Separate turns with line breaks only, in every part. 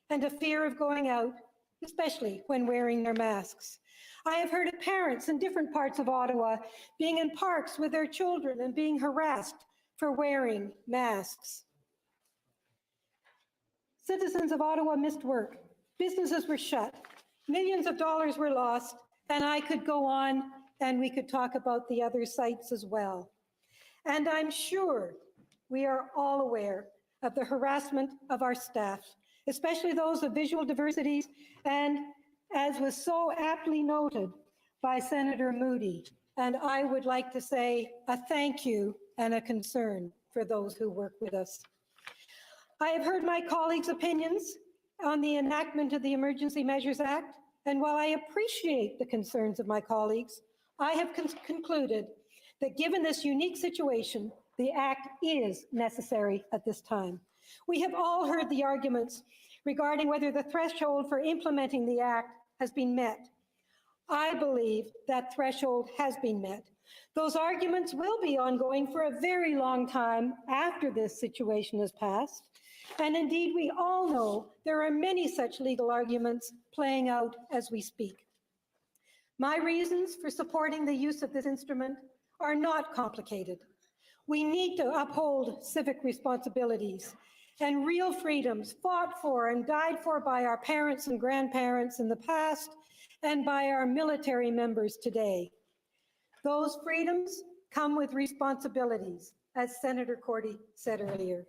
and a fear of going out, especially when wearing their masks. I have heard of parents in different parts of Ottawa being in parks with their children and being harassed for wearing masks. Citizens of Ottawa missed work. Businesses were shut. Millions of dollars were lost, and I could go on and we could talk about the other sites as well. And I'm sure we are all aware of the harassment of our staff, especially those of visual diversities, and as was so aptly noted by Senator Moody, and I would like to say a thank you and a concern for those who work with us. I have heard my colleagues' opinions on the enactment of the Emergency Measures Act, and while I appreciate the concerns of my colleagues, I have concluded that given this unique situation, the Act is necessary at this time. We have all heard the arguments regarding whether the threshold for implementing the Act has been met. I believe that threshold has been met. Those arguments will be ongoing for a very long time after this situation has passed. And indeed, we all know there are many such legal arguments playing out as we speak. My reasons for supporting the use of this instrument are not complicated. We need to uphold civic responsibilities and real freedoms fought for and died for by our parents and grandparents in the past and by our military members today. Those freedoms come with responsibilities, as Senator Cordy said earlier.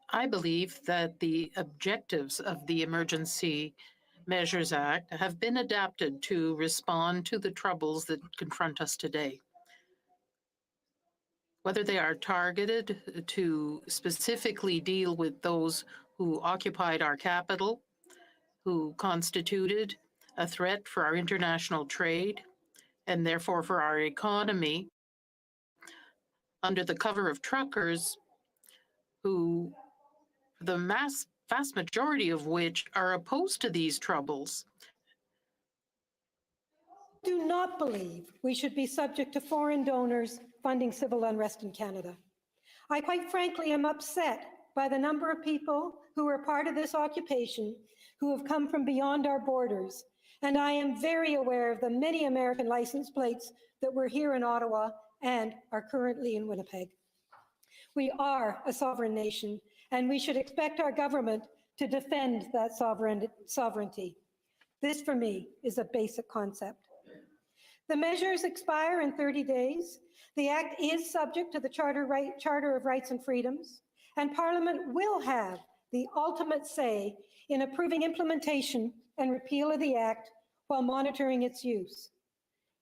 I believe that the objectives of the Emergency Measures Act have been adapted to respond to the troubles that confront us today. Whether they are targeted to specifically deal with those who occupied our capital, who constituted a threat for our international trade, and therefore for our economy, under the cover of truckers, who the vast majority of which are opposed to these troubles.
Do not believe we should be subject to foreign donors funding civil unrest in Canada. I quite frankly am upset by the number of people who are part of this occupation who have come from beyond our borders, and I am very aware of the many American license plates that were here in Ottawa and are currently in Winnipeg. We are a sovereign nation, and we should expect our government to defend that sovereignty. This, for me, is a basic concept. The measures expire in 30 days. The Act is subject to the Charter of Rights and Freedoms, and Parliament will have the ultimate say in approving implementation and repeal of the Act while monitoring its use.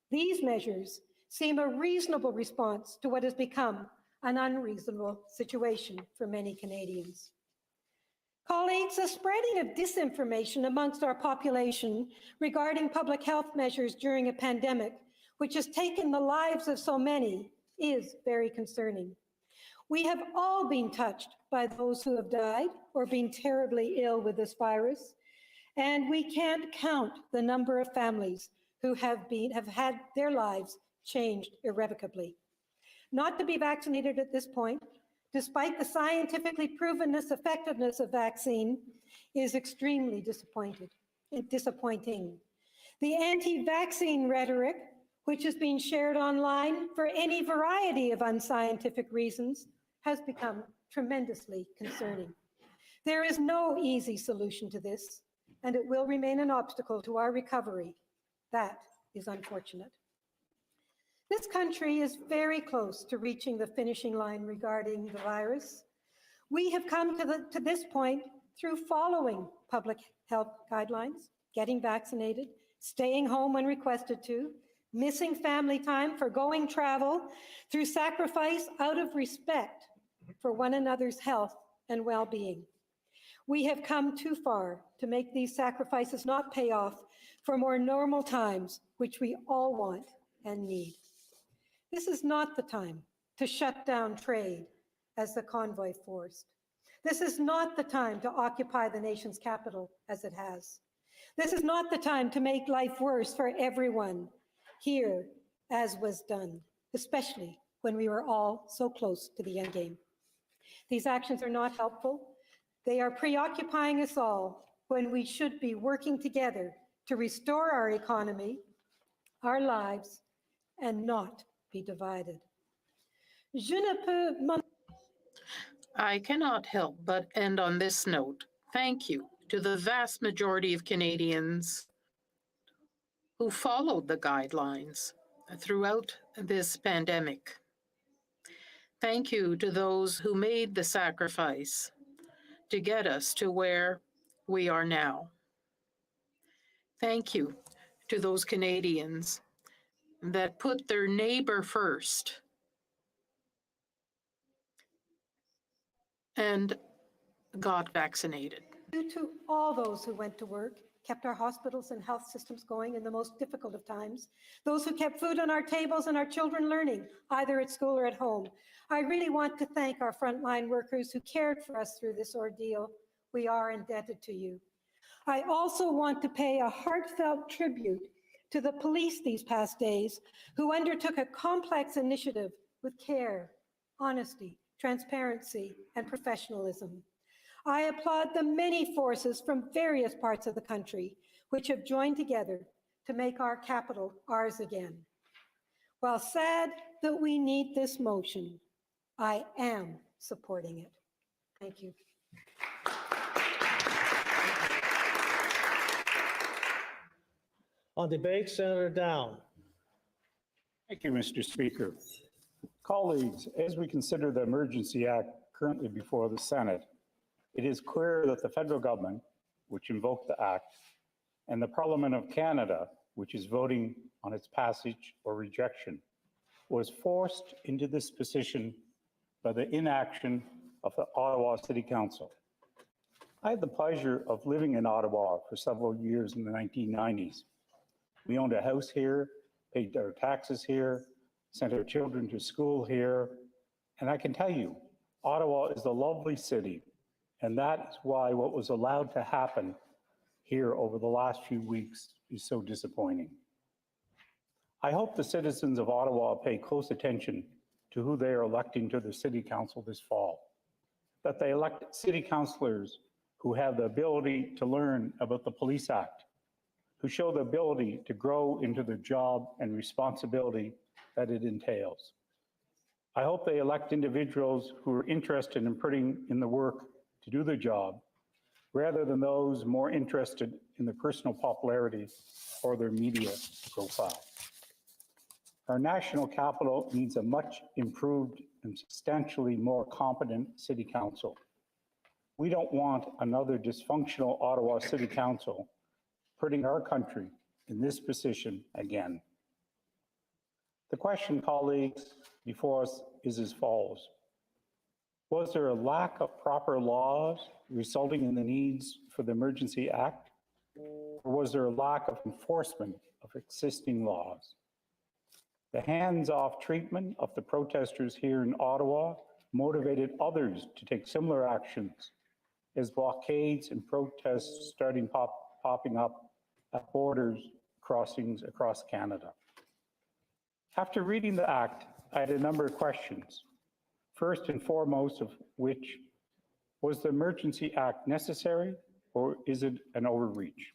These measures seem a reasonable response to what has become an unreasonable situation for many Canadians. Colleagues, the spreading of disinformation amongst our population regarding public health measures during a pandemic, which has taken the lives of so many, is very concerning. We have all been touched by those who have died or been terribly ill with this virus, and we can't count the number of families who have had their lives changed irrevocably. Not to be vaccinated at this point, despite the scientifically provenness effectiveness of vaccine, is extremely disappointing. The anti-vaccine rhetoric, which is being shared online for any variety of unscientific reasons, has become tremendously concerning. There is no easy solution to this, and it will remain an obstacle to our recovery. That is unfortunate. This country is very close to reaching the finishing line regarding the virus. We have come to this point through following public health guidelines, getting vaccinated, staying home when requested to, missing family time, forgoing travel, through sacrifice out of respect for one another's health and well-being. We have come too far to make these sacrifices not pay off for more normal times, which we all want and need. This is not the time to shut down trade as the convoy forced. This is not the time to occupy the nation's capital as it has. This is not the time to make life worse for everyone here as was done, especially when we were all so close to the end game. These actions are not helpful. They are preoccupying us all when we should be working together to restore our economy, our lives, and not be divided. Je ne peux m'en
I cannot help but end on this note. Thank you to the vast majority of Canadians who followed the guidelines throughout this pandemic. Thank you to those who made the sacrifice to get us to where we are now. Thank you to those Canadians that put their neighbor first and got vaccinated.
due to all those who went to work, kept our hospitals and health systems going in the most difficult of times, those who kept food on our tables and our children learning, either at school or at home. I really want to thank our frontline workers who cared for us through this ordeal. We are indebted to you. I also want to pay a heartfelt tribute to the police these past days who undertook a complex initiative with care, honesty, transparency, and professionalism. I applaud the many forces from various parts of the country which have joined together to make our capital ours again. While sad that we need this motion, I am supporting it. Thank you.
On debate, Senator Down.
Thank you, Mr. Speaker. Colleagues, as we consider the Emergency Act currently before the Senate, it is clear that the federal government, which invoked the Act, and the Parliament of Canada, which is voting on its passage or rejection, was forced into this position by the inaction of the Ottawa City Council. I had the pleasure of living in Ottawa for several years in the 1990s. We owned a house here, paid our taxes here, sent our children to school here, and I can tell you, Ottawa is a lovely city, and that is why what was allowed to happen here over the last few weeks is so disappointing. I hope the citizens of Ottawa pay close attention to who they are electing to the City Council this fall, that they elect city councillors who have the ability to learn about the Police Act, who show the ability to grow into the job and responsibility that it entails. I hope they elect individuals who are interested in putting in the work to do the job, rather than those more interested in the personal popularity or their media profile. Our national capital needs a much improved and substantially more competent City Council. We don't want another dysfunctional Ottawa City Council putting our country in this position again. The question, colleagues, before us is as follows. Was there a lack of proper laws resulting in the needs for the Emergency Act? Or was there a lack of enforcement of existing laws? The hands-off treatment of the protesters here in Ottawa motivated others to take similar actions as blockades and protests starting popping up at borders crossings across Canada. After reading the Act, I had a number of questions. First and foremost of which, was the Emergency Act necessary or is it an overreach?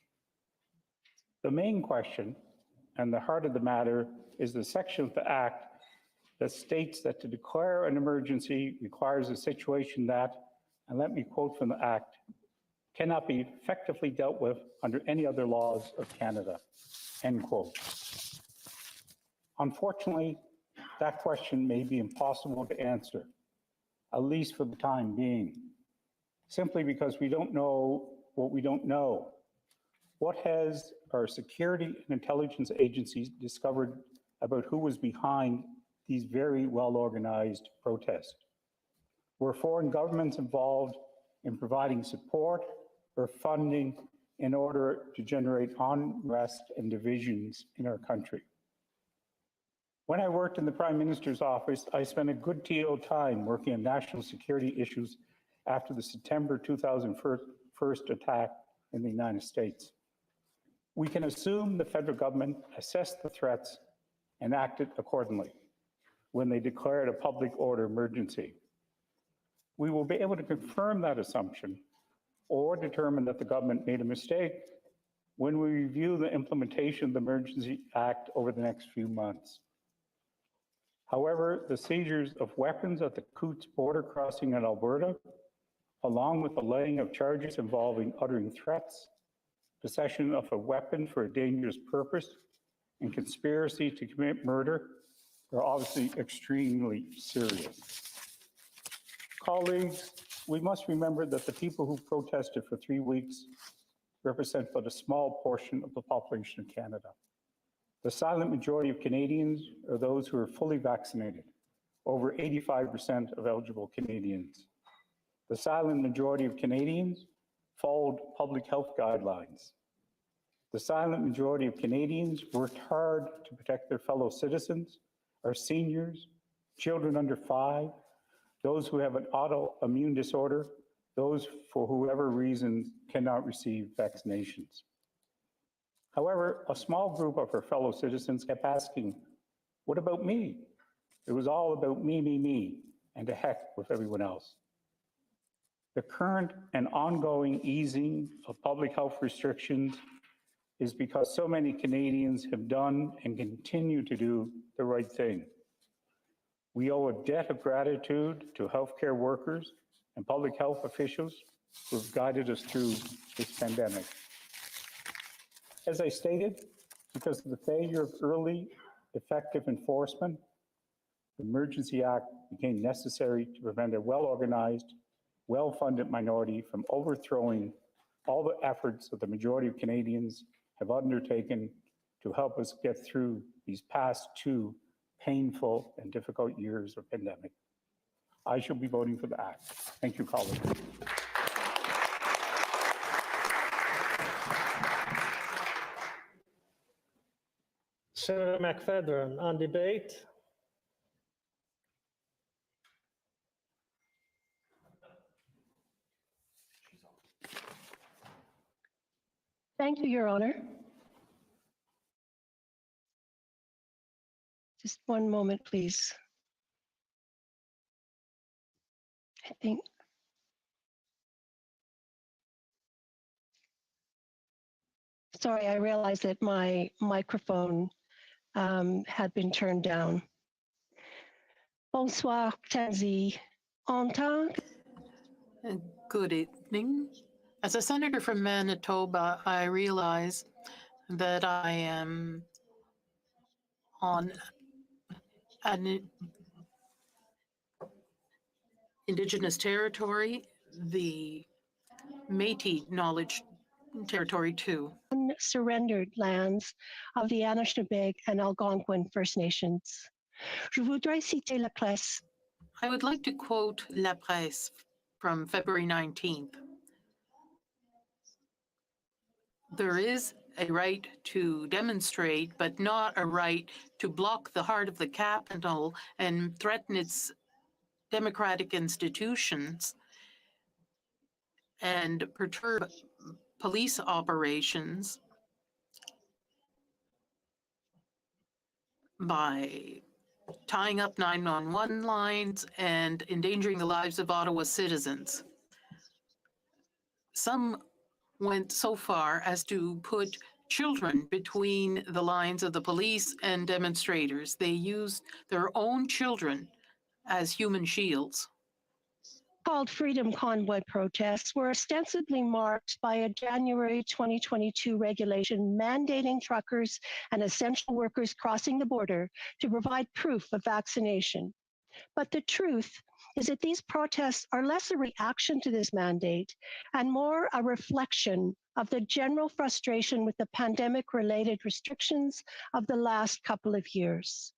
The main question and the heart of the matter is the section of the Act that states that to declare an emergency requires a situation that, and let me quote from the Act, cannot be effectively dealt with under any other laws of Canada, end quote. Unfortunately, that question may be impossible to answer, at least for the time being, simply because we don't know what we don't know. What has our security and intelligence agencies discovered about who was behind these very well-organized protests? Were foreign governments involved in providing support or funding in order to generate unrest and divisions in our country? When I worked in the Prime Minister's office, I spent a good deal of time working on national security issues after the September 2001 attack in the United States. We can assume the federal government assessed the threats and acted accordingly when they declared a public order emergency. We will be able to confirm that assumption or determine that the government made a mistake when we review the implementation of the Emergency Act over the next few months. However, the seizures of weapons at the Coutts border crossing in Alberta, along with the laying of charges involving uttering threats, possession of a weapon for a dangerous purpose, and conspiracy to commit murder, are obviously extremely serious. Colleagues, we must remember that the people who protested for 3 weeks represent but a small portion of the population of Canada. The silent majority of Canadians are those who are fully vaccinated, over 85% of eligible Canadians. The silent majority of Canadians followed public health guidelines. The silent majority of Canadians worked hard to protect their fellow citizens, our seniors, children under 5, those who have an autoimmune disorder, those for whatever reason cannot receive vaccinations. However, a small group of our fellow citizens kept asking, what about me? It was all about me, and to heck with everyone else. The current and ongoing easing of public health restrictions is because so many Canadians have done and continue to do the right thing. We owe a debt of gratitude to healthcare workers and public health officials who have guided us through this pandemic. As I stated, because of the failure of early, effective enforcement, the Emergency Act became necessary to prevent a well-organized, well-funded minority from overthrowing all the efforts that the majority of Canadians have undertaken to help us get through these past 2 painful and difficult years of pandemic. I shall be voting for the Act. Thank you, colleagues.
Senator McFedrin, on debate.
Thank you, Your Honor. Just one moment, please. I think. Sorry, I realized that my microphone had been turned down. Bonsoir, Tanzi. En tant
Good evening. As a senator from Manitoba, I realize that I am on an Indigenous territory, the Métis Knowledge Territory too.
surrendered lands of the Anishinaabe and Algonquin First Nations. Je voudrais citer la presse.
I would like to quote La Presse from February 19th. There is a right to demonstrate, but not a right to block the heart of the capital and threaten its democratic institutions and perturb police operations by tying up 911 lines and endangering the lives of Ottawa citizens. Some went so far as to put children between the lines of the police and demonstrators. They used their own children as human shields.
Called Freedom Convoy protests were ostensibly marked by a January 2022 regulation mandating truckers and essential workers crossing the border to provide proof of vaccination. But the truth is that these protests are less a reaction to this mandate and more a reflection of the general frustration with the pandemic-related restrictions of the last couple of years.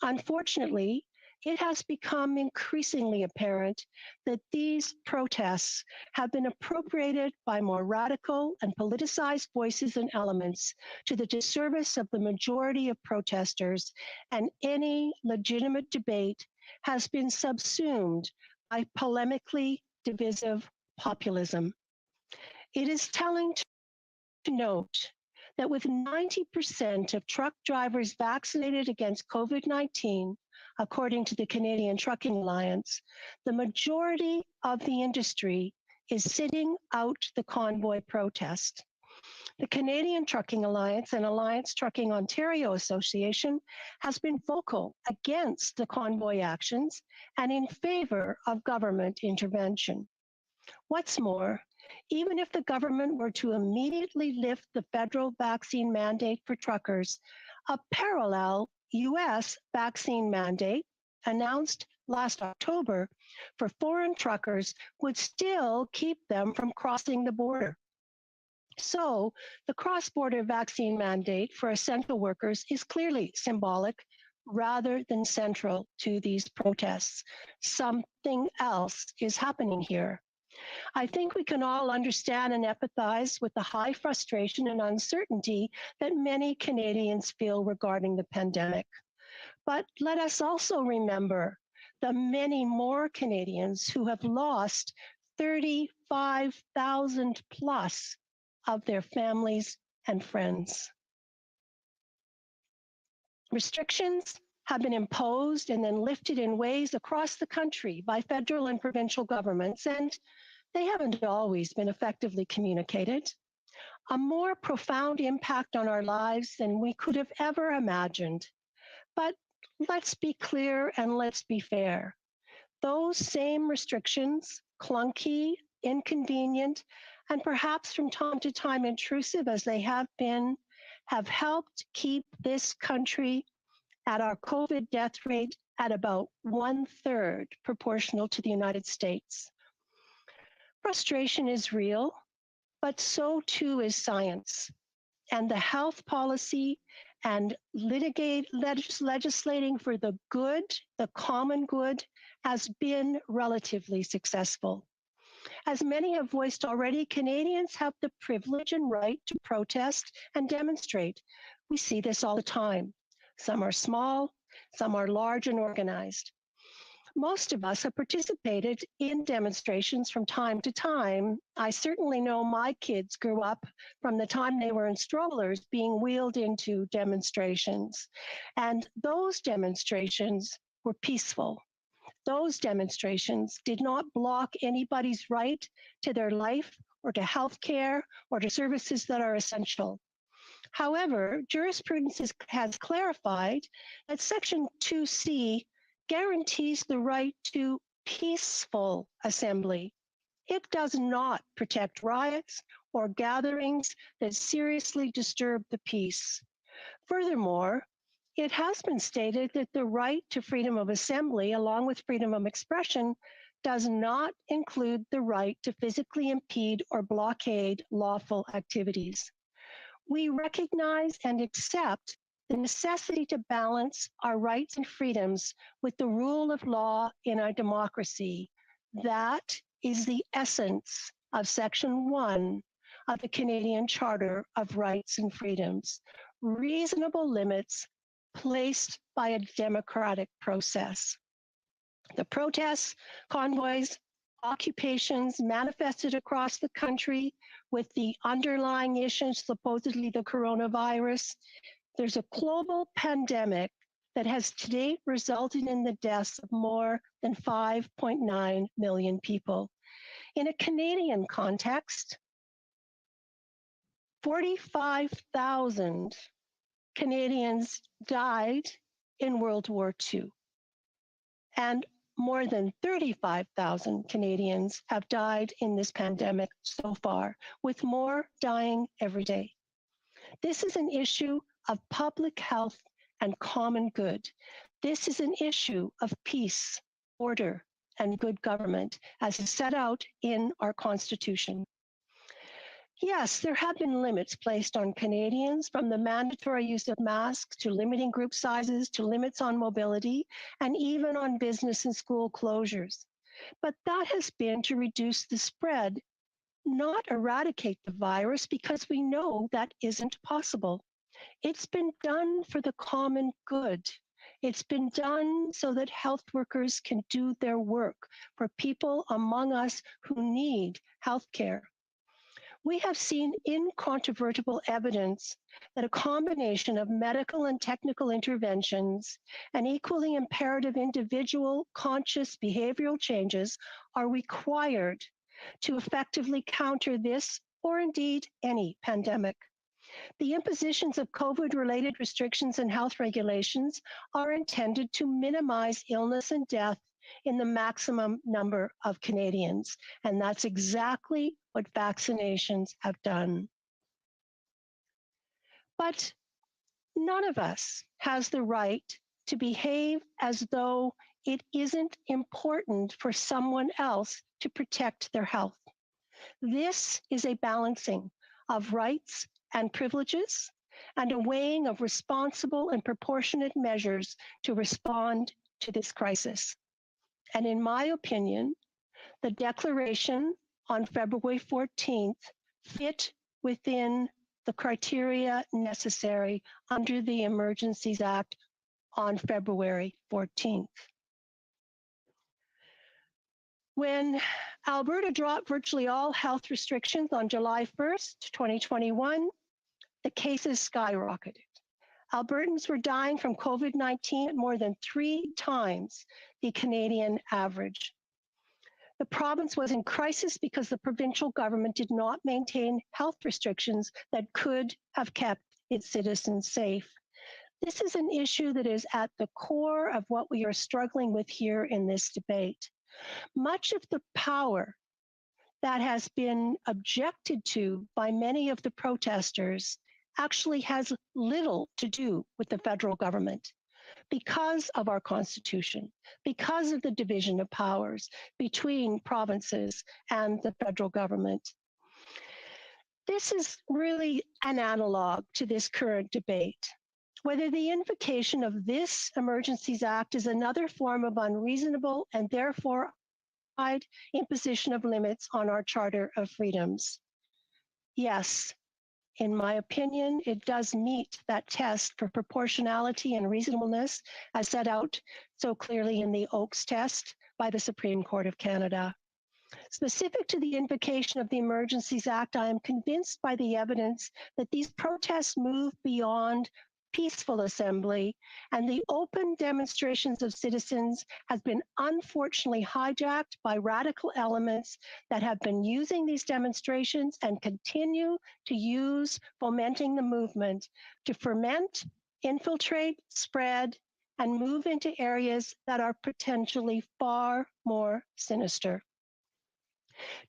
Unfortunately, it has become increasingly apparent that these protests have been appropriated by more radical and politicized voices and elements to the disservice of the majority of protesters, and any legitimate debate has been subsumed by polemically divisive populism. It is telling to note that with 90% of truck drivers vaccinated against COVID-19, according to the Canadian Trucking Alliance, the majority of the industry is sitting out the convoy protest. The Canadian Trucking Alliance and Alliance Trucking Ontario Association has been vocal against the convoy actions and in favor of government intervention. What's more, even if the government were to immediately lift the federal vaccine mandate for truckers, a parallel US vaccine mandate announced last October for foreign truckers would still keep them from crossing the border. So the cross-border vaccine mandate for essential workers is clearly symbolic rather than central to these protests. Something else is happening here. I think we can all understand and empathize with the high frustration and uncertainty that many Canadians feel regarding the pandemic. But let us also remember the many more Canadians who have lost 35,000 plus of their families and friends. Restrictions have been imposed and then lifted in ways across the country by federal and provincial governments, and they haven't always been effectively communicated. A more profound impact on our lives than we could have ever imagined. But let's be clear and let's be fair. Those same restrictions, clunky, inconvenient, and perhaps from time to time intrusive as they have been, have helped keep this country at our COVID death rate at about 1/3 proportional to the United States. Frustration is real, but so too is science. And the health policy and legislating for the good, the common good, has been relatively successful. As many have voiced already, Canadians have the privilege and right to protest and demonstrate. We see this all the time. Some are small, some are large and organized. Most of us have participated in demonstrations from time to time. I certainly know my kids grew up from the time they were in strollers being wheeled into demonstrations. And those demonstrations were peaceful. Those demonstrations did not block anybody's right to their life or to health care or to services that are essential. However, jurisprudence has clarified that Section 2C guarantees the right to peaceful assembly. It does not protect riots or gatherings that seriously disturb the peace. Furthermore, it has been stated that the right to freedom of assembly, along with freedom of expression, does not include the right to physically impede or blockade lawful activities. We recognize and accept the necessity to balance our rights and freedoms with the rule of law in our democracy. That is the essence of Section 1 of the Canadian Charter of Rights and Freedoms. Reasonable limits placed by a democratic process. The protests, convoys, occupations manifested across the country with the underlying issues, supposedly the coronavirus. There's a global pandemic that has to date resulted in the deaths of more than 5.9 million people. In a Canadian context, 45,000 Canadians died in World War II, and more than 35,000 Canadians have died in this pandemic so far, with more dying every day. This is an issue of public health and common good. This is an issue of peace, order, and good government, as is set out in our Constitution. Yes, there have been limits placed on Canadians, from the mandatory use of masks to limiting group sizes to limits on mobility and even on business and school closures. But that has been to reduce the spread, not eradicate the virus, because we know that isn't possible. It's been done for the common good. It's been done so that health workers can do their work for people among us who need health care. We have seen incontrovertible evidence that a combination of medical and technical interventions and equally imperative individual conscious behavioral changes are required to effectively counter this or indeed any pandemic. The impositions of COVID-related restrictions and health regulations are intended to minimize illness and death in the maximum number of Canadians, and that's exactly what vaccinations have done. But none of us has the right to behave as though it isn't important for someone else to protect their health. This is a balancing of rights and privileges and a weighing of responsible and proportionate measures to respond to this crisis. And in my opinion, the declaration on February 14th fit within the criteria necessary under the Emergencies Act on February 14th. When Alberta dropped virtually all health restrictions on July 1st, 2021, the cases skyrocketed. Albertans were dying from COVID-19 at more than 3 times the Canadian average. The province was in crisis because the provincial government did not maintain health restrictions that could have kept its citizens safe. This is an issue that is at the core of what we are struggling with here in this debate. Much of the power that has been objected to by many of the protesters actually has little to do with the federal government because of our Constitution, because of the division of powers between provinces and the federal government. This is really an analog to this current debate. Whether the invocation of this Emergencies Act is another form of unreasonable and therefore imposition of limits on our Charter of Freedoms. Yes, in my opinion, it does meet that test for proportionality and reasonableness as set out so clearly in the Oakes test by the Supreme Court of Canada. Specific to the invocation of the Emergencies Act, I am convinced by the evidence that these protests move beyond peaceful assembly, and the open demonstrations of citizens has been unfortunately hijacked by radical elements that have been using these demonstrations and continue to use fomenting the movement to ferment, infiltrate, spread, and move into areas that are potentially far more sinister.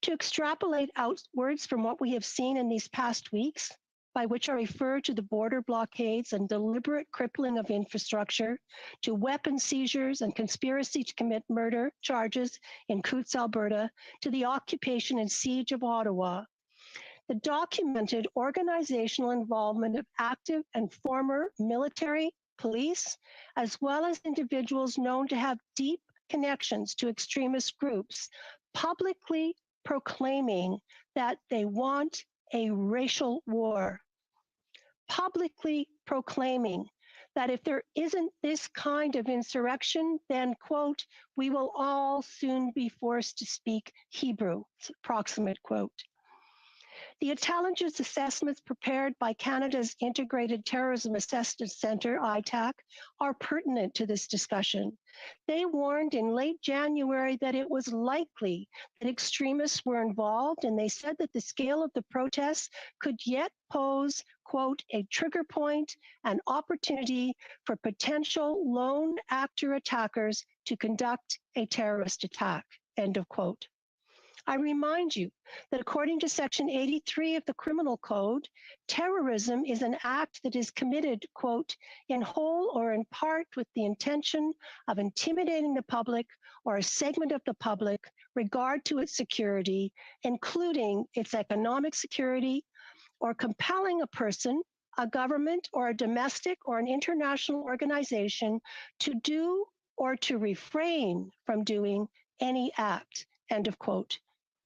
To extrapolate outwards from what we have seen in these past weeks, by which I refer to the border blockades and deliberate crippling of infrastructure, to weapon seizures and conspiracy to commit murder charges in Coutts, Alberta, to the occupation and siege of Ottawa, the documented organizational involvement of active and former military, police, as well as individuals known to have deep connections to extremist groups, publicly proclaiming that they want a racial war, publicly proclaiming that if there isn't this kind of insurrection, then, quote, we will all soon be forced to speak Hebrew, approximate quote. The intelligence assessments prepared by Canada's Integrated Terrorism Assessment Centre, ITAC, are pertinent to this discussion. They warned in late January that it was likely that extremists were involved, and they said that the scale of the protests could yet pose, quote, a trigger point, an opportunity for potential lone actor attackers to conduct a terrorist attack, end of quote. I remind you that according to Section 83 of the Criminal Code, terrorism is an act that is committed, quote, in whole or in part with the intention of intimidating the public or a segment of the public regard to its security, including its economic security, or compelling a person, a government, or a domestic or an international organization to do or to refrain from doing any act, end of quote.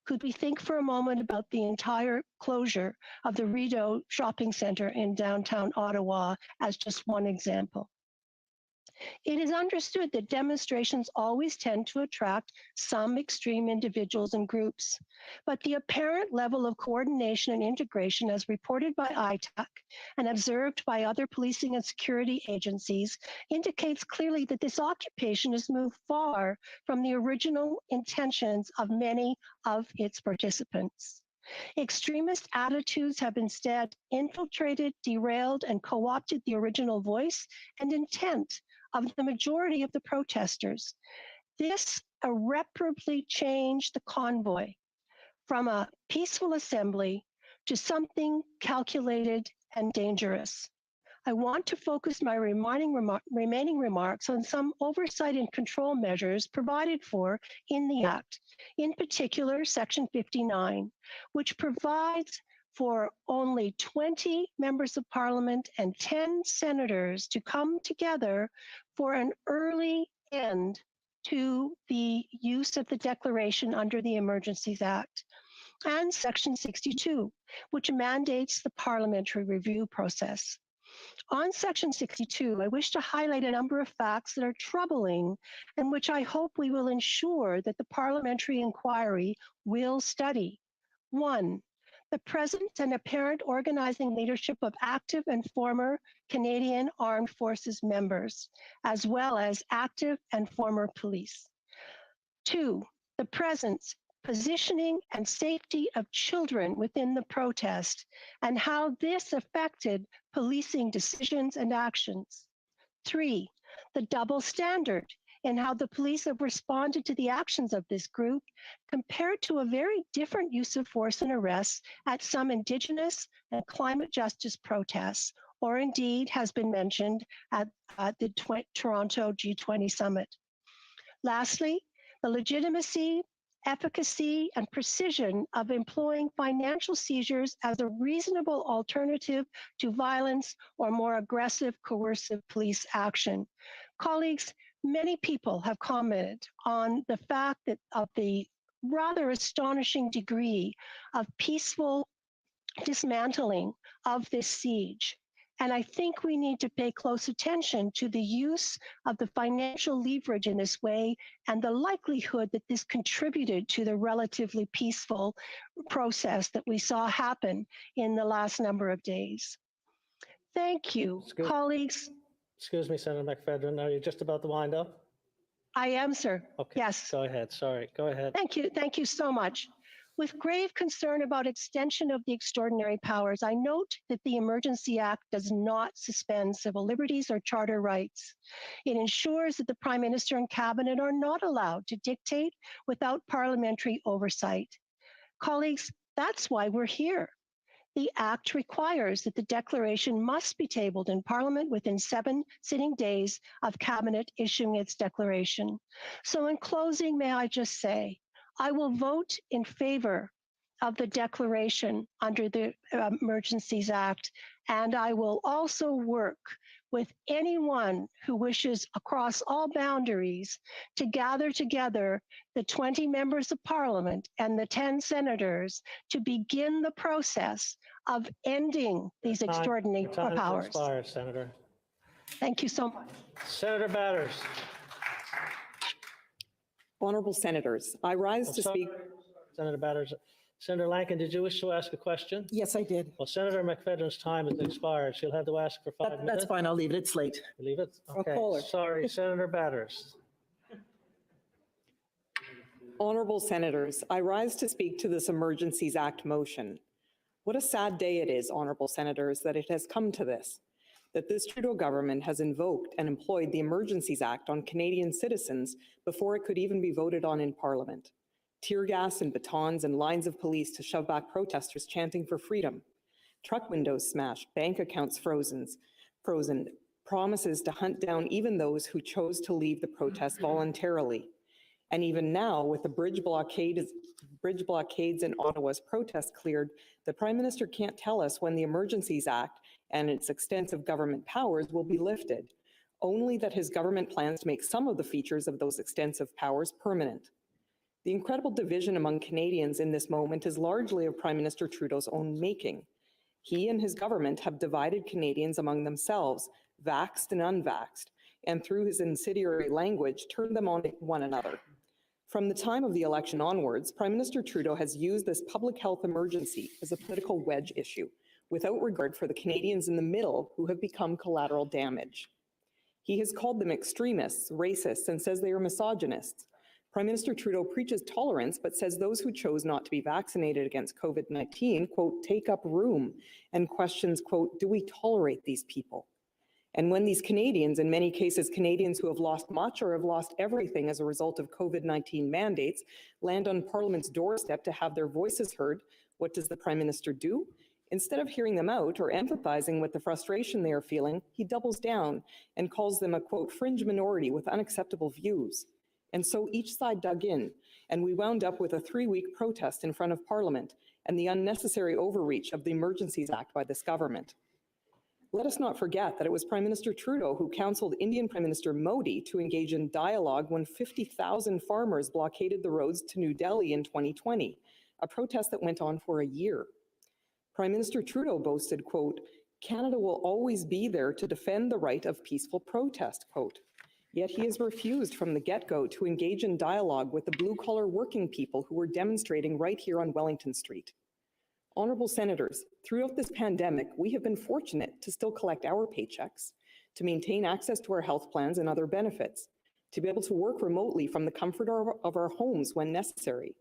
Could we think for a moment about the entire closure of the Rideau shopping center in downtown Ottawa as just one example? It is understood that demonstrations always tend to attract some extreme individuals and groups, but the apparent level of coordination and integration as reported by ITAC and observed by other policing and security agencies indicates clearly that this occupation has moved far from the original intentions of many of its participants. Extremist attitudes have instead infiltrated, derailed, and co-opted the original voice and intent of the majority of the protesters. This irreparably changed the convoy from a peaceful assembly to something calculated and dangerous. I want to focus my remaining remarks on some oversight and control measures provided for in the Act, in particular Section 59, which provides for only 20 members of Parliament and 10 senators to come together for an early end to the use of the declaration under the Emergencies Act, and Section 62, which mandates the parliamentary review process. On Section 62, I wish to highlight a number of facts that are troubling and which I hope we will ensure that the parliamentary inquiry will study. 1, the present and apparent organizing leadership of active and former Canadian Armed Forces members, as well as active and former police. 2, the presence, positioning, and safety of children within the protest and how this affected policing decisions and actions. 3, the double standard in how the police have responded to the actions of this group compared to a very different use of force and arrests at some Indigenous and climate justice protests, or indeed has been mentioned at the Toronto G20 summit. Lastly, the legitimacy, efficacy, and precision of employing financial seizures as a reasonable alternative to violence or more aggressive coercive police action. Colleagues, many people have commented on the fact that of the rather astonishing degree of peaceful dismantling of this siege. And I think we need to pay close attention to the use of the financial leverage in this way and the likelihood that this contributed to the relatively peaceful process that we saw happen in the last number of days. Thank you, colleagues.
Excuse me, Senator McFedrin, are you just about to wind up?
I am, sir.
Okay.
Yes.
Go ahead. Sorry. Go ahead.
Thank you. Thank you so much. With grave concern about extension of the extraordinary powers, I note that the Emergency Act does not suspend civil liberties or charter rights. It ensures that the Prime Minister and Cabinet are not allowed to dictate without parliamentary oversight. Colleagues, that's why we're here. The Act requires that the declaration must be tabled in Parliament within 7 sitting days of Cabinet issuing its declaration. So in closing, may I just say, I will vote in favor of the declaration under the Emergencies Act, and I will also work with anyone who wishes across all boundaries to gather together the 20 members of Parliament and the 10 senators to begin the process of ending these extraordinary powers.
Expires, Senator.
Thank you so much.
Senator Batters.
Honourable Senators, I rise to speak.
Senator Batters. Senator Lankin, did you wish to ask a question?
Yes, I did.
Well, Senator McFedrin's time has expired. She'll have to ask for 5 minutes.
That's fine. I'll leave it. It's late.
Leave it? Okay.
call her.
Sorry, Senator Batters.
Honourable Senators, I rise to speak to this Emergencies Act motion. What a sad day it is, Honourable Senators, that it has come to this, that this Trudeau government has invoked and employed the Emergencies Act on Canadian citizens before it could even be voted on in Parliament. Tear gas and batons and lines of police to shove back protesters chanting for freedom. Truck windows smashed, bank accounts frozen, promises to hunt down even those who chose to leave the protest voluntarily. And even now, with the bridge blockades in Ottawa's protest cleared, the Prime Minister can't tell us when the Emergencies Act and its extensive government powers will be lifted, only that his government plans to make some of the features of those extensive powers permanent. The incredible division among Canadians in this moment is largely of Prime Minister Trudeau's own making. He and his government have divided Canadians among themselves, vaxxed and unvaxxed, and through his incendiary language, turned them on one another. From the time of the election onwards, Prime Minister Trudeau has used this public health emergency as a political wedge issue, without regard for the Canadians in the middle who have become collateral damage. He has called them extremists, racists, and says they are misogynists. Prime Minister Trudeau preaches tolerance, but says those who chose not to be vaccinated against COVID-19, quote, take up room, and questions, quote, do we tolerate these people? And when these Canadians, in many cases Canadians who have lost much or have lost everything as a result of COVID-19 mandates, land on Parliament's doorstep to have their voices heard, what does the Prime Minister do? Instead of hearing them out or empathizing with the frustration they are feeling, he doubles down and calls them a, quote, fringe minority with unacceptable views. And so each side dug in, and we wound up with a 3-week protest in front of Parliament and the unnecessary overreach of the Emergencies Act by this government. Let us not forget that it was Prime Minister Trudeau who counseled Indian Prime Minister Modi to engage in dialogue when 50,000 farmers blockaded the roads to New Delhi in 2020, a protest that went on for a year. Prime Minister Trudeau boasted, quote, Canada will always be there to defend the right of peaceful protest, quote. Yet he has refused from the get-go to engage in dialogue with the blue-collar working people who were demonstrating right here on Wellington Street. Honourable Senators, throughout this pandemic, we have been fortunate to still collect our paychecks, to maintain access to our health plans and other benefits, to be able to work remotely from the comfort of our homes when necessary.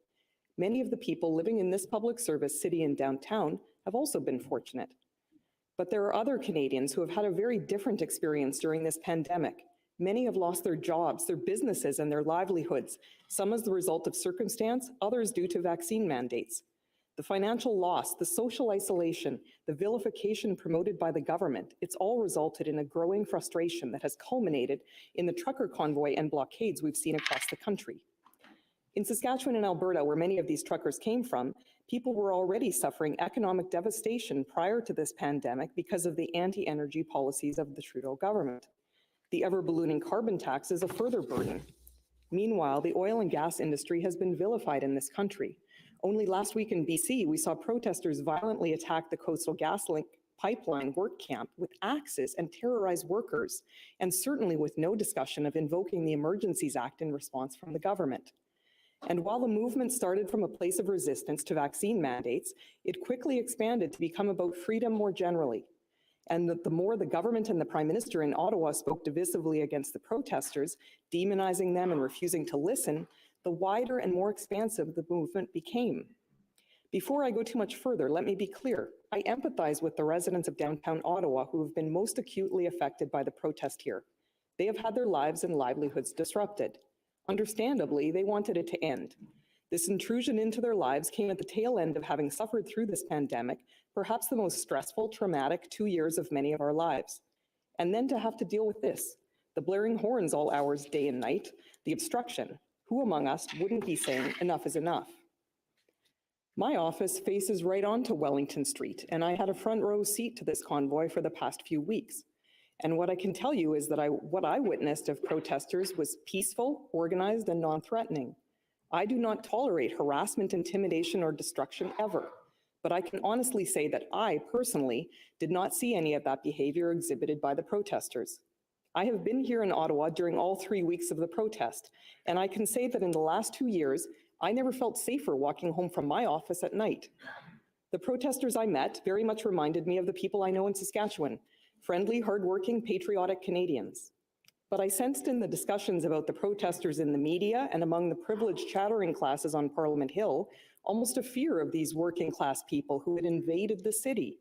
Many of the people living in this public service city and downtown have also been fortunate. But there are other Canadians who have had a very different experience during this pandemic. Many have lost their jobs, their businesses, and their livelihoods, some as the result of circumstance, others due to vaccine mandates. The financial loss, the social isolation, the vilification promoted by the government, it's all resulted in a growing frustration that has culminated in the trucker convoy and blockades we've seen across the country. In Saskatchewan and Alberta, where many of these truckers came from, people were already suffering economic devastation prior to this pandemic because of the anti-energy policies of the Trudeau government. The ever-ballooning carbon tax is a further burden. Meanwhile, the oil and gas industry has been vilified in this country. Only last week in BC, we saw protesters violently attack the Coastal GasLink pipeline work camp with axes and terrorize workers, and certainly with no discussion of invoking the Emergencies Act in response from the government. And while the movement started from a place of resistance to vaccine mandates, it quickly expanded to become about freedom more generally. And the more the government and the Prime Minister in Ottawa spoke divisively against the protesters, demonizing them and refusing to listen, the wider and more expansive the movement became. Before I go too much further, let me be clear. I empathize with the residents of downtown Ottawa who have been most acutely affected by the protest here. They have had their lives and livelihoods disrupted. Understandably, they wanted it to end. This intrusion into their lives came at the tail end of having suffered through this pandemic, perhaps the most stressful, traumatic 2 years of many of our lives. And then to have to deal with this, the blaring horns all hours, day and night, the obstruction. Who among us wouldn't be saying enough is enough? My office faces right onto Wellington Street, and I had a front row seat to this convoy for the past few weeks. And what I can tell you is that what I witnessed of protesters was peaceful, organized, and non-threatening. I do not tolerate harassment, intimidation, or destruction ever. But I can honestly say that I, personally, did not see any of that behavior exhibited by the protesters. I have been here in Ottawa during all 3 weeks of the protest, and I can say that in the last 2 years, I never felt safer walking home from my office at night. The protesters I met very much reminded me of the people I know in Saskatchewan, friendly, hardworking, patriotic Canadians. But I sensed in the discussions about the protesters in the media and among the privileged chattering classes on Parliament Hill, almost a fear of these working class people who had invaded the city.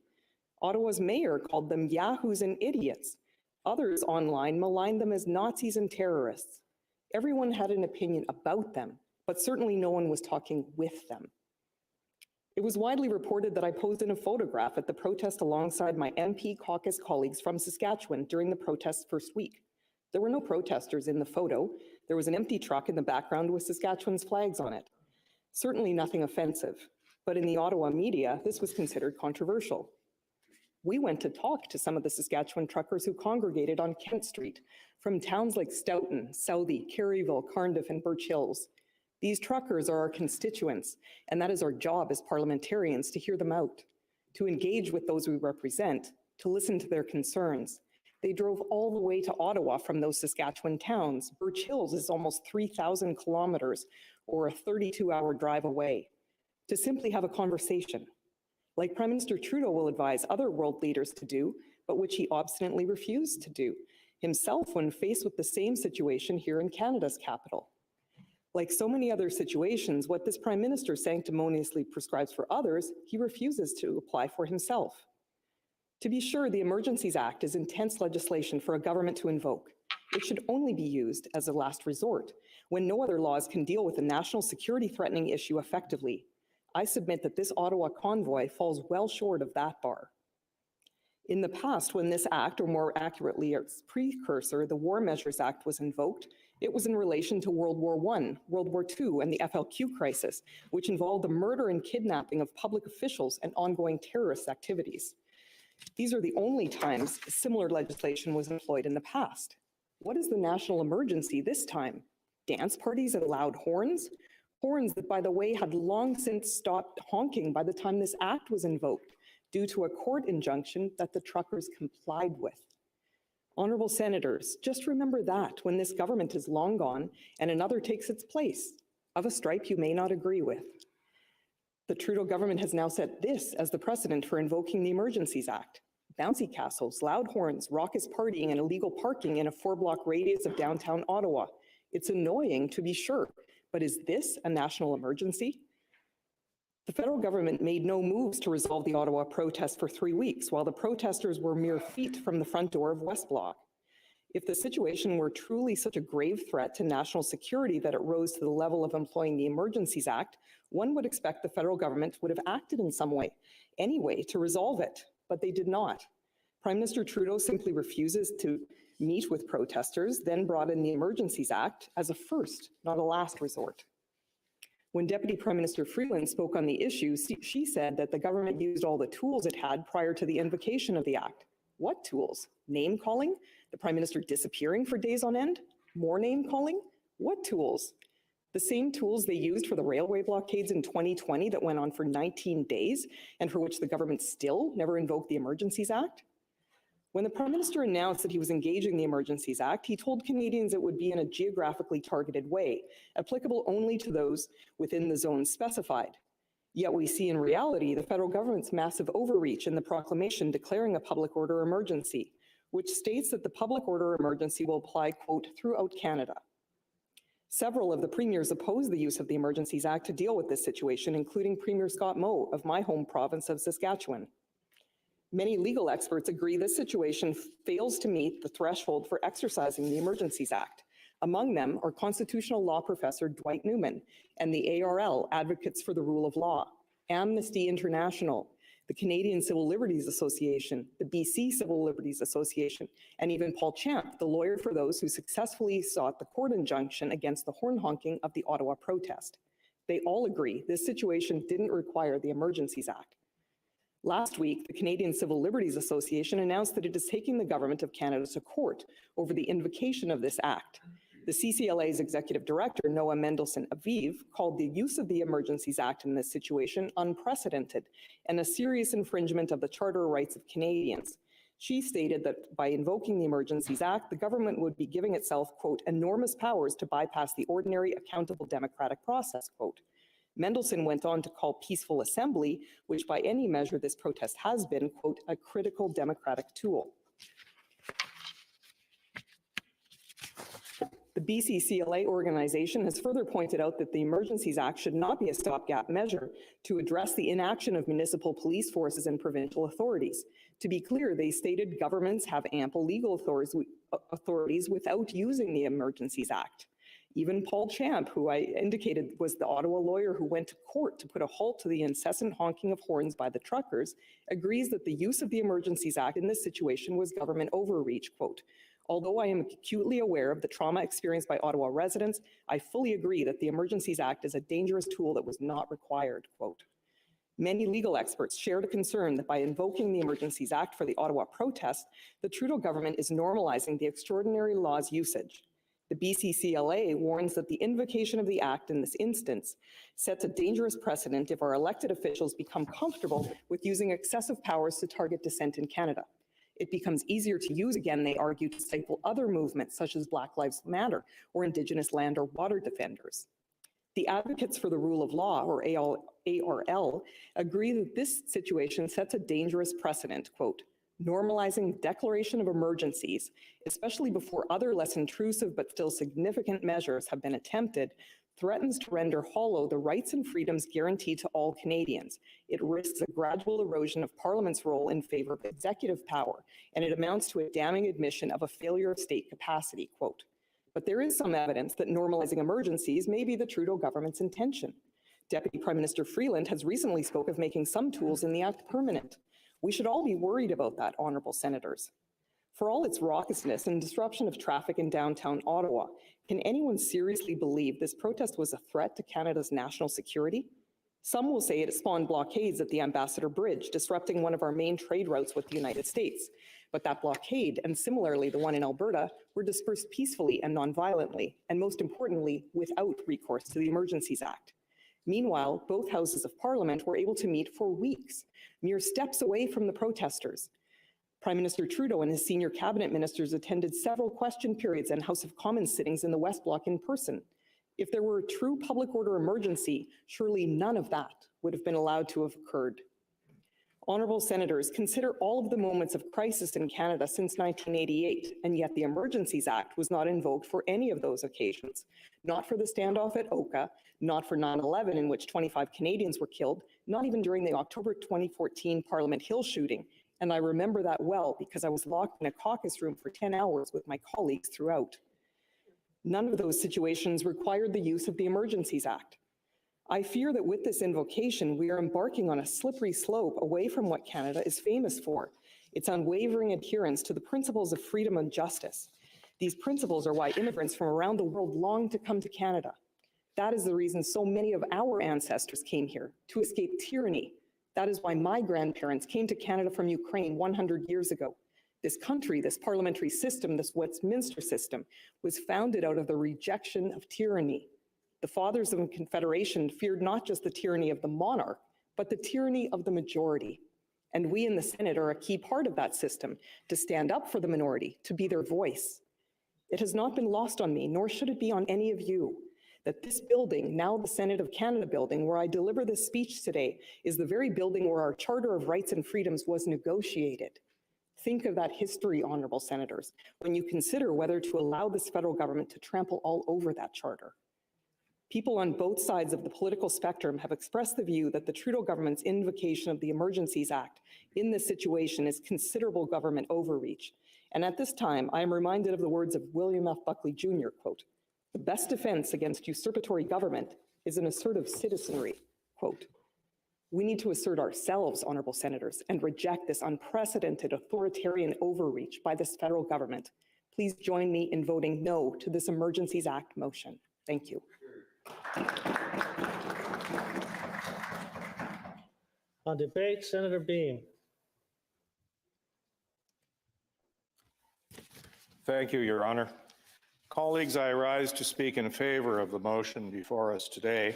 Ottawa's mayor called them yahoos and idiots. Others online maligned them as Nazis and terrorists. Everyone had an opinion about them, but certainly no one was talking with them. It was widely reported that I posed in a photograph at the protest alongside my MP caucus colleagues from Saskatchewan during the protest's first week. There were no protesters in the photo. There was an empty truck in the background with Saskatchewan's flags on it. Certainly nothing offensive, but in the Ottawa media, this was considered controversial. We went to talk to some of the Saskatchewan truckers who congregated on Kent Street from towns like Stoughton, Southey, Caryville, Cardiff, and Birch Hills. These truckers are our constituents, and that is our job as parliamentarians to hear them out, to engage with those we represent, to listen to their concerns, They drove all the way to Ottawa from those Saskatchewan towns. Birch Hills is almost 3,000 kilometers or a 32-hour drive away to simply have a conversation, like Prime Minister Trudeau will advise other world leaders to do, but which he obstinately refused to do himself when faced with the same situation here in Canada's capital. Like so many other situations, what this Prime Minister sanctimoniously prescribes for others, he refuses to apply for himself. To be sure, the Emergencies Act is intense legislation for a government to invoke. It should only be used as a last resort, when no other laws can deal with a national security threatening issue effectively. I submit that this Ottawa convoy falls well short of that bar. In the past, when this act, or more accurately its precursor, the War Measures Act, was invoked, it was in relation to World War I, World War II, and the FLQ crisis, which involved the murder and kidnapping of public officials and ongoing terrorist activities. These are the only times similar legislation was employed in the past. What is the national emergency this time? Dance parties and loud horns? Horns that, by the way, had long since stopped honking by the time this act was invoked, due to a court injunction that the truckers complied with. Honourable Senators, just remember that when this government is long gone and another takes its place, of a stripe you may not agree with. The Trudeau government has now set this as the precedent for invoking the Emergencies Act. Bouncy castles, loud horns, raucous partying, and illegal parking in a 4-block radius of downtown Ottawa. It's annoying, to be sure, but is this a national emergency? The federal government made no moves to resolve the Ottawa protest for 3 weeks, while the protesters were mere feet from the front door of West Block. If the situation were truly such a grave threat to national security that it rose to the level of employing the Emergencies Act, one would expect the federal government would have acted in some way, anyway, to resolve it, but they did not. Prime Minister Trudeau simply refuses to meet with protesters, then brought in the Emergencies Act as a first, not a last resort. When Deputy Prime Minister Freeland spoke on the issue, she said that the government used all the tools it had prior to the invocation of the Act. What tools? Name calling? The Prime Minister disappearing for days on end? More name calling? What tools? The same tools they used for the railway blockades in 2020 that went on for 19 days and for which the government still never invoked the Emergencies Act? When the Prime Minister announced that he was engaging the Emergencies Act, he told Canadians it would be in a geographically targeted way, applicable only to those within the zones specified. Yet we see in reality the federal government's massive overreach in the proclamation declaring a public order emergency, which states that the public order emergency will apply, quote, throughout Canada. Several of the premiers opposed the use of the Emergencies Act to deal with this situation, including Premier Scott Moe of my home province of Saskatchewan. Many legal experts agree this situation fails to meet the threshold for exercising the Emergencies Act. Among them are constitutional law professor Dwight Newman and the ARL, Advocates for the Rule of Law, Amnesty International, the Canadian Civil Liberties Association, the BC Civil Liberties Association, and even Paul Champ, the lawyer for those who successfully sought the court injunction against the horn honking of the Ottawa protest. They all agree this situation didn't require the Emergencies Act. Last week, the Canadian Civil Liberties Association announced that it is taking the Government of Canada to court over the invocation of this act. The CCLA's executive director, Noah Mendelsohn-Aviv, called the use of the Emergencies Act in this situation unprecedented and a serious infringement of the charter rights of Canadians. She stated that by invoking the Emergencies Act, the government would be giving itself, quote, enormous powers to bypass the ordinary accountable democratic process, quote. Mendelsohn went on to call peaceful assembly, which by any measure this protest has been, quote, a critical democratic tool. The BC CLA organization has further pointed out that the Emergencies Act should not be a stopgap measure to address the inaction of municipal police forces and provincial authorities. To be clear, they stated governments have ample legal authorities without using the Emergencies Act. Even Paul Champ, who I indicated was the Ottawa lawyer who went to court to put a halt to the incessant honking of horns by the truckers, agrees that the use of the Emergencies Act in this situation was government overreach, quote. Although I am acutely aware of the trauma experienced by Ottawa residents, I fully agree that the Emergencies Act is a dangerous tool that was not required, quote. Many legal experts shared a concern that by invoking the Emergencies Act for the Ottawa protest, the Trudeau government is normalizing the extraordinary law's usage. The BCCLA warns that the invocation of the Act in this instance sets a dangerous precedent if our elected officials become comfortable with using excessive powers to target dissent in Canada. It becomes easier to use again, they argue, to stifle other movements such as Black Lives Matter or Indigenous land or water defenders. The advocates for the rule of law, or ARL, agree that this situation sets a dangerous precedent, quote, normalizing declaration of emergencies, especially before other less intrusive but still significant measures have been attempted, threatens to render hollow the rights and freedoms guaranteed to all Canadians. It risks a gradual erosion of Parliament's role in favor of executive power, and it amounts to a damning admission of a failure of state capacity, quote. But there is some evidence that normalizing emergencies may be the Trudeau government's intention. Deputy Prime Minister Freeland has recently spoke of making some tools in the Act permanent. We should all be worried about that, honourable senators. For all its raucousness and disruption of traffic in downtown Ottawa, can anyone seriously believe this protest was a threat to Canada's national security? Some will say it spawned blockades at the Ambassador Bridge, disrupting one of our main trade routes with the United States. But that blockade, and similarly the one in Alberta, were dispersed peacefully and non-violently, and most importantly, without recourse to the Emergencies Act. Meanwhile, both houses of Parliament were able to meet for weeks, mere steps away from the protesters. Prime Minister Trudeau and his senior cabinet ministers attended several question periods and House of Commons sittings in the West Block in person. If there were a true public order emergency, surely none of that would have been allowed to have occurred. Honourable senators, consider all of the moments of crisis in Canada since 1988, and yet the Emergencies Act was not invoked for any of those occasions. Not for the standoff at Oka, not for 9/11 in which 25 Canadians were killed, not even during the October 2014 Parliament Hill shooting. And I remember that well because I was locked in a caucus room for 10 hours with my colleagues throughout. None of those situations required the use of the Emergencies Act. I fear that with this invocation, we are embarking on a slippery slope away from what Canada is famous for, its unwavering adherence to the principles of freedom and justice. These principles are why immigrants from around the world long to come to Canada. That is the reason so many of our ancestors came here, to escape tyranny. That is why my grandparents came to Canada from Ukraine 100 years ago. This country, this parliamentary system, this Westminster system, was founded out of the rejection of tyranny. The fathers of the Confederation feared not just the tyranny of the monarch, but the tyranny of the majority. And we in the Senate are a key part of that system, to stand up for the minority, to be their voice. It has not been lost on me, nor should it be on any of you, that this building, now the Senate of Canada building, where I deliver this speech today, is the very building where our Charter of Rights and Freedoms was negotiated. Think of that history, honourable senators, when you consider whether to allow this federal government to trample all over that charter. People on both sides of the political spectrum have expressed the view that the Trudeau government's invocation of the Emergencies Act in this situation is considerable government overreach. And at this time, I am reminded of the words of William F. Buckley Jr., quote, "The best defense against usurpatory government is an assertive citizenry," quote. We need to assert ourselves, honourable senators, and reject this unprecedented authoritarian overreach by this federal government. Please join me in voting no to this Emergencies Act motion. Thank you.
On debate, Senator Beam.
Thank you, Your Honor. Colleagues, I rise to speak in favor of the motion before us today.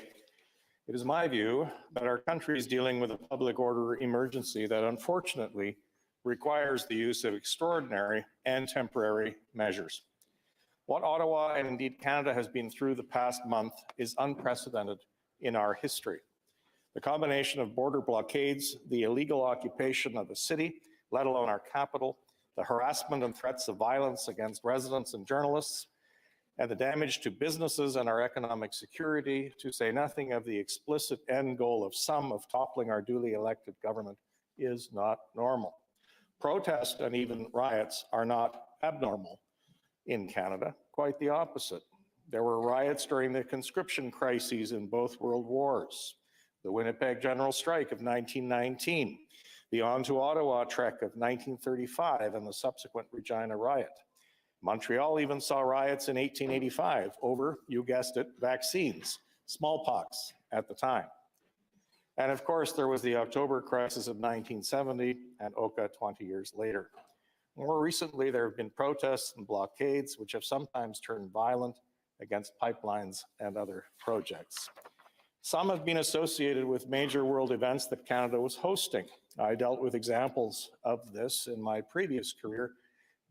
It is my view that our country is dealing with a public order emergency that unfortunately requires the use of extraordinary and temporary measures. What Ottawa and indeed Canada has been through the past month is unprecedented in our history. The combination of border blockades, the illegal occupation of the city, let alone our capital, the harassment and threats of violence against residents and journalists, and the damage to businesses and our economic security, to say nothing of the explicit end goal of some of toppling our duly elected government, is not normal. Protests and even riots are not abnormal in Canada, quite the opposite. There were riots during the conscription crises in both world wars, the Winnipeg General Strike of 1919, the On to Ottawa Trek of 1935, and the subsequent Regina riot. Montreal even saw riots in 1885 over, you guessed it, vaccines, smallpox at the time. And of course, there was the October crisis of 1970 and Oka 20 years later. More recently, there have been protests and blockades which have sometimes turned violent against pipelines and other projects. Some have been associated with major world events that Canada was hosting, I dealt with examples of this in my previous career,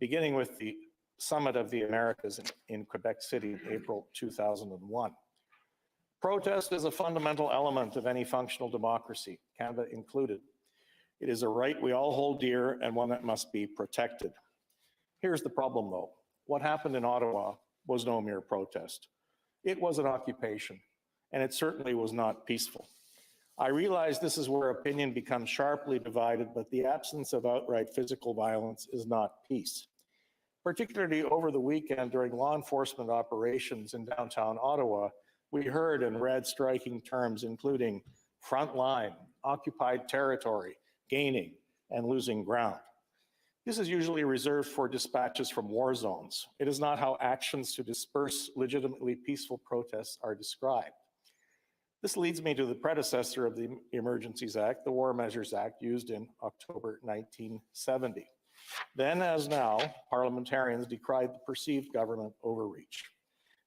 beginning with the Summit of the Americas in Quebec City in April 2001. Protest is a fundamental element of any functional democracy, Canada included. It is a right we all hold dear and one that must be protected. Here's the problem, though. What happened in Ottawa was no mere protest. It was an occupation, and it certainly was not peaceful. I realize this is where opinion becomes sharply divided, but the absence of outright physical violence is not peace. Particularly over the weekend during law enforcement operations in downtown Ottawa, we heard and read striking terms including front line, occupied territory, gaining, and losing ground. This is usually reserved for dispatches from war zones. It is not how actions to disperse legitimately peaceful protests are described. This leads me to the predecessor of the Emergencies Act, the War Measures Act, used in October 1970. Then, as now, parliamentarians decried the perceived government overreach.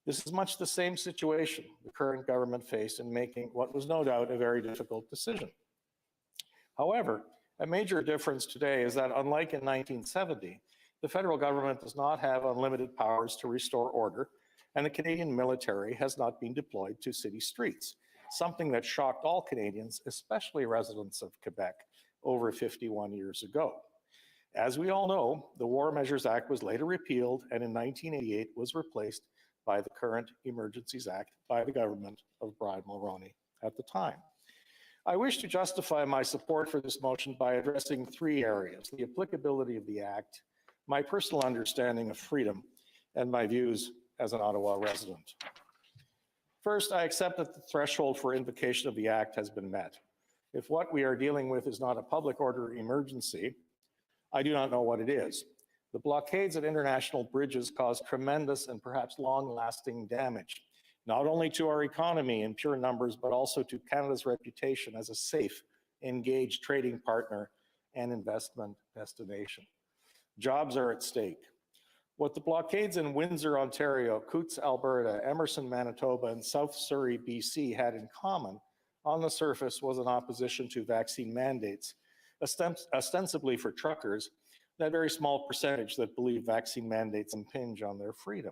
This is much the same situation the current government faced in making what was no doubt a very difficult decision. However, a major difference today is that, unlike in 1970, the federal government does not have unlimited powers to restore order, and the Canadian military has not been deployed to city streets, something that shocked all Canadians, especially residents of Quebec, over 51 years ago. As we all know, the War Measures Act was later repealed and in 1988 was replaced by the current Emergencies Act by the government of Brian Mulroney at the time. I wish to justify my support for this motion by addressing three areas: the applicability of the Act, my personal understanding of freedom, and my views as an Ottawa resident. First, I accept that the threshold for invocation of the Act has been met. If what we are dealing with is not a public order emergency, I do not know what it is. The blockades at international bridges cause tremendous and perhaps long-lasting damage, not only to our economy in pure numbers, but also to Canada's reputation as a safe, engaged trading partner and investment destination. Jobs are at stake. What the blockades in Windsor, Ontario, Coutts, Alberta, Emerson, Manitoba, and South Surrey, BC had in common on the surface was an opposition to vaccine mandates, ostensibly for truckers, that very small percentage that believe vaccine mandates impinge on their freedom.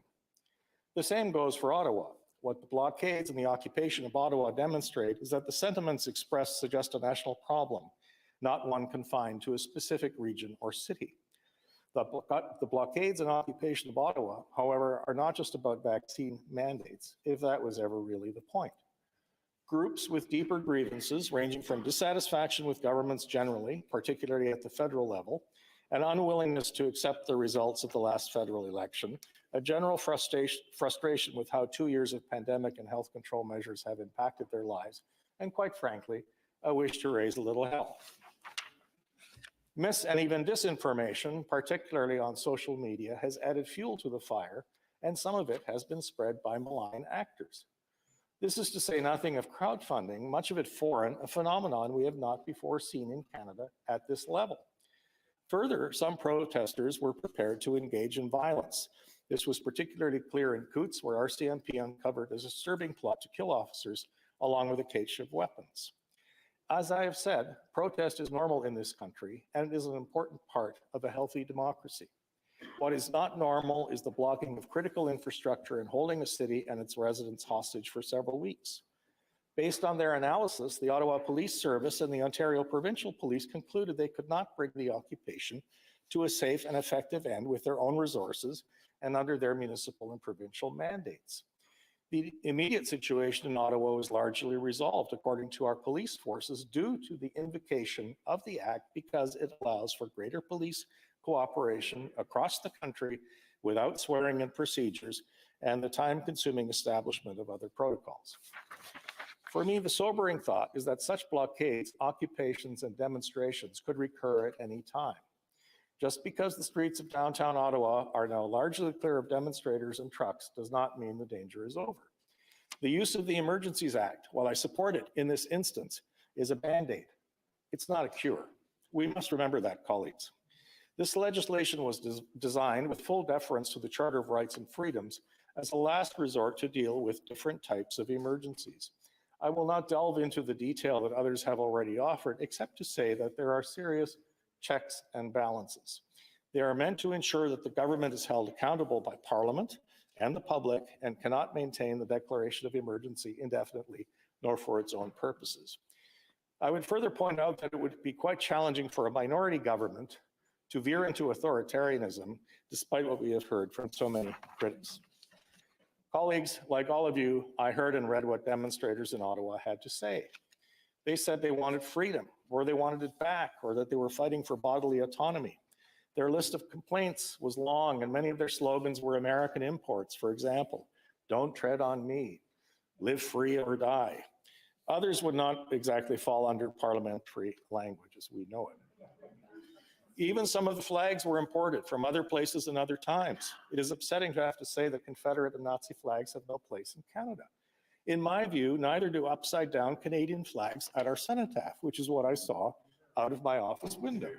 The same goes for Ottawa. What the blockades and the occupation of Ottawa demonstrate is that the sentiments expressed suggest a national problem, not one confined to a specific region or city. The blockades and occupation of Ottawa, however, are not just about vaccine mandates, if that was ever really the point. Groups with deeper grievances, ranging from dissatisfaction with governments generally, particularly at the federal level, an unwillingness to accept the results of the last federal election, a general frustration with how 2 years of pandemic and health control measures have impacted their lives, and quite frankly, a wish to raise a little hell. Mis- and even disinformation, particularly on social media, has added fuel to the fire, and some of it has been spread by malign actors. This is to say nothing of crowdfunding, much of it foreign, a phenomenon we have not before seen in Canada at this level. Further, some protesters were prepared to engage in violence. This was particularly clear in Coutts, where RCMP uncovered a disturbing plot to kill officers, along with a cache of weapons. As I have said, protest is normal in this country, and it is an important part of a healthy democracy. What is not normal is the blocking of critical infrastructure and holding a city and its residents hostage for several weeks. Based on their analysis, the Ottawa Police Service and the Ontario Provincial Police concluded they could not bring the occupation to a safe and effective end with their own resources and under their municipal and provincial mandates. The immediate situation in Ottawa was largely resolved, according to our police forces, due to the invocation of the Act because it allows for greater police cooperation across the country without swearing-in procedures and the time-consuming establishment of other protocols. For me, the sobering thought is that such blockades, occupations, and demonstrations could recur at any time. Just because the streets of downtown Ottawa are now largely clear of demonstrators and trucks does not mean the danger is over. The use of the Emergencies Act, while I support it in this instance, is a Band-Aid. It's not a cure. We must remember that, colleagues. This legislation was designed with full deference to the Charter of Rights and Freedoms as a last resort to deal with different types of emergencies. I will not delve into the detail that others have already offered, except to say that there are serious checks and balances. They are meant to ensure that the government is held accountable by Parliament and the public and cannot maintain the declaration of emergency indefinitely, nor for its own purposes. I would further point out that it would be quite challenging for a minority government to veer into authoritarianism, despite what we have heard from so many critics. Colleagues, like all of you, I heard and read what demonstrators in Ottawa had to say. They said they wanted freedom, or they wanted it back, or that they were fighting for bodily autonomy. Their list of complaints was long, and many of their slogans were American imports. For example, "Don't tread on me," "Live free or die." Others would not exactly fall under parliamentary language as we know it. Even some of the flags were imported from other places and other times. It is upsetting to have to say that Confederate and Nazi flags have no place in Canada. In my view, neither do upside down Canadian flags at our cenotaph, which is what I saw out of my office window.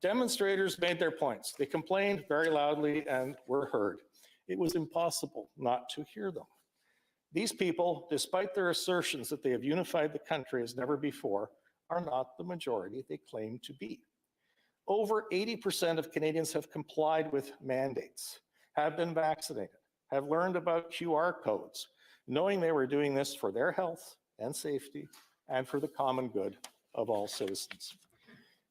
Demonstrators made their points. They complained very loudly and were heard. It was impossible not to hear them. These people, despite their assertions that they have unified the country as never before, are not the majority they claim to be. Over 80% of Canadians have complied with mandates, have been vaccinated, have learned about QR codes, knowing they were doing this for their health and safety and for the common good of all citizens.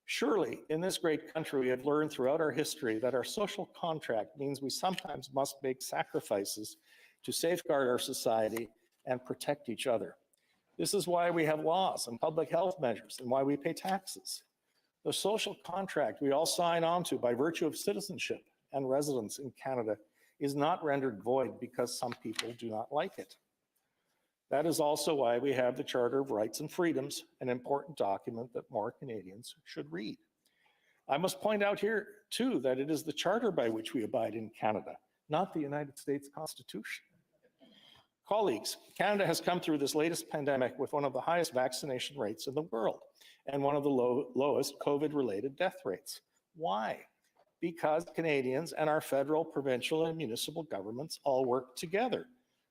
Surely, in this great country, we have learned throughout our history that our social contract means we sometimes must make sacrifices to safeguard our society and protect each other. This is why we have laws and public health measures and why we pay taxes. The social contract we all sign on to by virtue of citizenship and residence in Canada is not rendered void because some people do not like it. That is also why we have the Charter of Rights and Freedoms, an important document that more Canadians should read. I must point out here, too, that it is the Charter by which we abide in Canada, not the United States Constitution. Colleagues, Canada has come through this latest pandemic with one of the highest vaccination rates in the world and one of the lowest COVID-related death rates. Why? Because Canadians and our federal, provincial, and municipal governments all work together.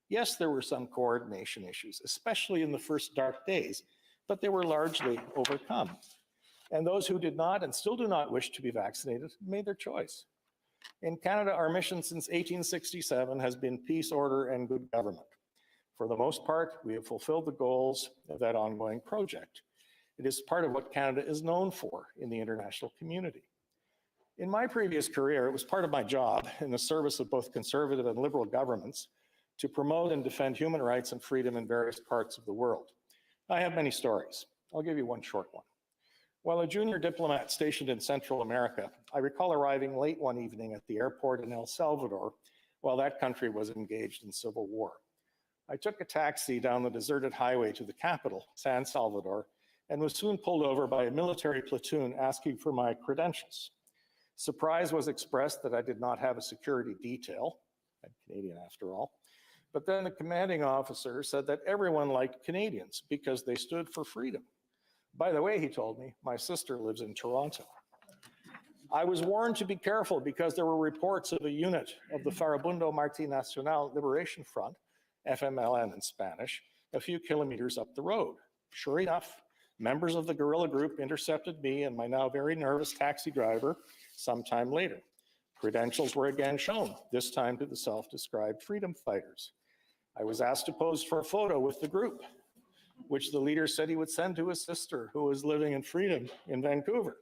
Yes, there were some coordination issues, especially in the first dark days, but they were largely overcome. And those who did not and still do not wish to be vaccinated made their choice. In Canada, our mission since 1867 has been peace, order, and good government. For the most part, we have fulfilled the goals of that ongoing project. It is part of what Canada is known for in the international community. In my previous career, it was part of my job in the service of both conservative and liberal governments to promote and defend human rights and freedom in various parts of the world. I have many stories. I'll give you one short one. While a junior diplomat stationed in Central America, I recall arriving late one evening at the airport in El Salvador while that country was engaged in civil war. I took a taxi down the deserted highway to the capital, San Salvador, and was soon pulled over by a military platoon asking for my credentials. Surprise was expressed that I did not have a security detail. I'm Canadian after all. But then the commanding officer said that everyone liked Canadians because they stood for freedom. By the way, he told me, my sister lives in Toronto. I was warned to be careful because there were reports of a unit of the Farabundo Multinacional Liberation Front, FMLN in Spanish, a few kilometers up the road. Sure enough, members of the guerrilla group intercepted me and my now very nervous taxi driver sometime later. Credentials were again shown, this time to the self-described freedom fighters. I was asked to pose for a photo with the group, which the leader said he would send to his sister who was living in freedom in Vancouver.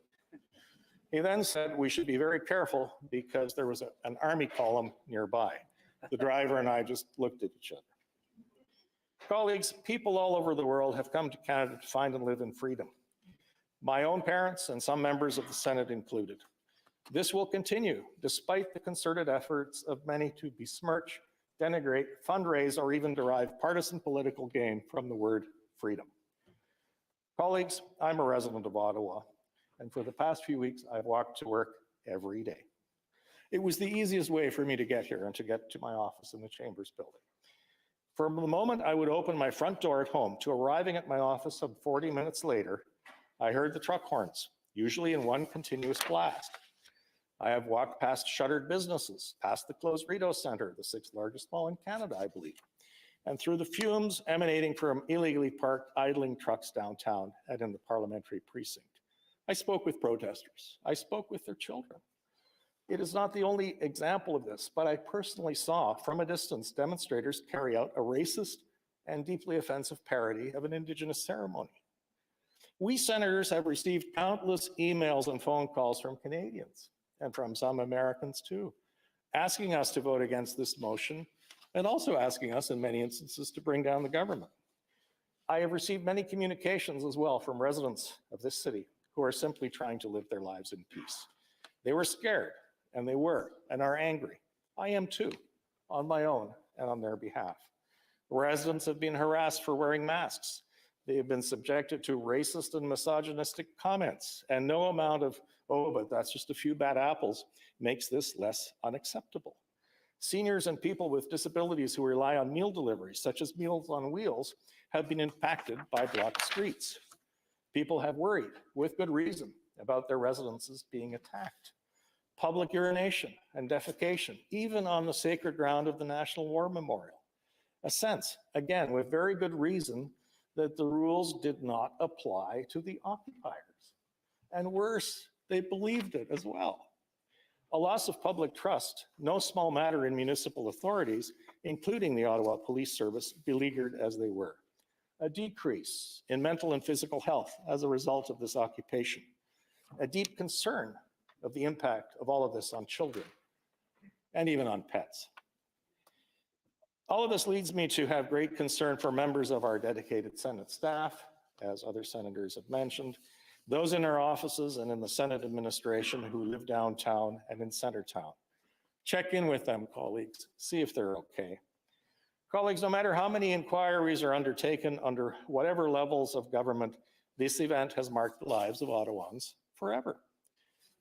He then said we should be very careful because there was an army column nearby. The driver and I just looked at each other. Colleagues, people all over the world have come to Canada to find and live in freedom. My own parents and some members of the Senate included. This will continue despite the concerted efforts of many to besmirch, denigrate, fundraise, or even derive partisan political gain from the word freedom. Colleagues, I'm a resident of Ottawa, and for the past few weeks, I've walked to work every day. It was the easiest way for me to get here and to get to my office in the Chambers building. From the moment I would open my front door at home to arriving at my office some 40 minutes later, I heard the truck horns, usually in one continuous blast. I have walked past shuttered businesses, past the closed Rideau Centre, the 6th largest mall in Canada, I believe, and through the fumes emanating from illegally parked idling trucks downtown and in the parliamentary precinct. I spoke with protesters. I spoke with their children. It is not the only example of this, but I personally saw from a distance demonstrators carry out a racist and deeply offensive parody of an Indigenous ceremony. We senators have received countless emails and phone calls from Canadians and from some Americans too, asking us to vote against this motion and also asking us in many instances to bring down the government. I have received many communications as well from residents of this city who are simply trying to live their lives in peace. They were scared, and they were, and are angry. I am too, on my own and on their behalf. Residents have been harassed for wearing masks. They have been subjected to racist and misogynistic comments, and no amount of, oh, but that's just a few bad apples, makes this less unacceptable. Seniors and people with disabilities who rely on meal deliveries, such as Meals on Wheels, have been impacted by blocked streets. People have worried, with good reason, about their residences being attacked. Public urination and defecation, even on the sacred ground of the National War Memorial. A sense, again, with very good reason, that the rules did not apply to the occupiers. And worse, they believed it as well. A loss of public trust, no small matter in municipal authorities, including the Ottawa Police Service, beleaguered as they were. A decrease in mental and physical health as a result of this occupation. A deep concern of the impact of all of this on children and even on pets. All of this leads me to have great concern for members of our dedicated Senate staff, as other senators have mentioned, those in our offices and in the Senate administration who live downtown and in Centertown. Check in with them, colleagues, see if they're okay. Colleagues, no matter how many inquiries are undertaken under whatever levels of government, this event has marked the lives of Ottawans forever.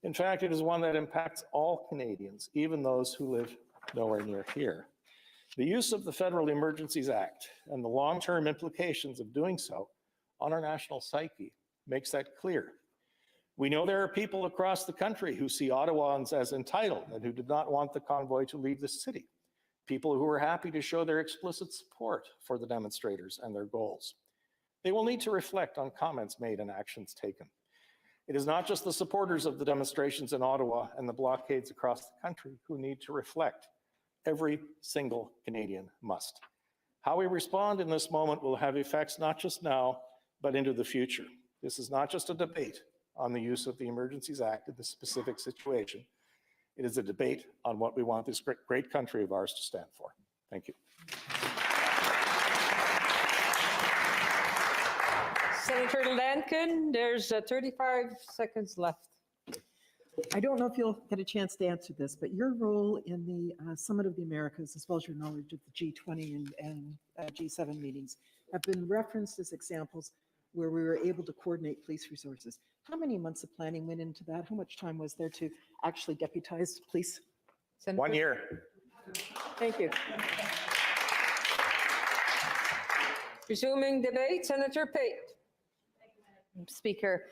In fact, it is one that impacts all Canadians, even those who live nowhere near here. The use of the Federal Emergencies Act and the long-term implications of doing so on our national psyche makes that clear. We know there are people across the country who see Ottawans as entitled and who did not want the convoy to leave the city. People who are happy to show their explicit support for the demonstrators and their goals. They will need to reflect on comments made and actions taken. It is not just the supporters of the demonstrations in Ottawa and the blockades across the country who need to reflect. Every single Canadian must. How we respond in this moment will have effects not just now, but into the future. This is not just a debate on the use of the Emergencies Act in this specific situation. It is a debate on what we want this great country of ours to stand for. Thank you.
Senator Lankin, there's 35 seconds left.
I don't know if you'll get a chance to answer this, but your role in the Summit of the Americas, as well as your knowledge of the G20 and G7 meetings, have been referenced as examples where we were able to coordinate police resources. How many months of planning went into that? How much time was there to actually deputize police?
Senator?
1 year.
Thank you. Resuming debate, Senator Pate.
Speaker,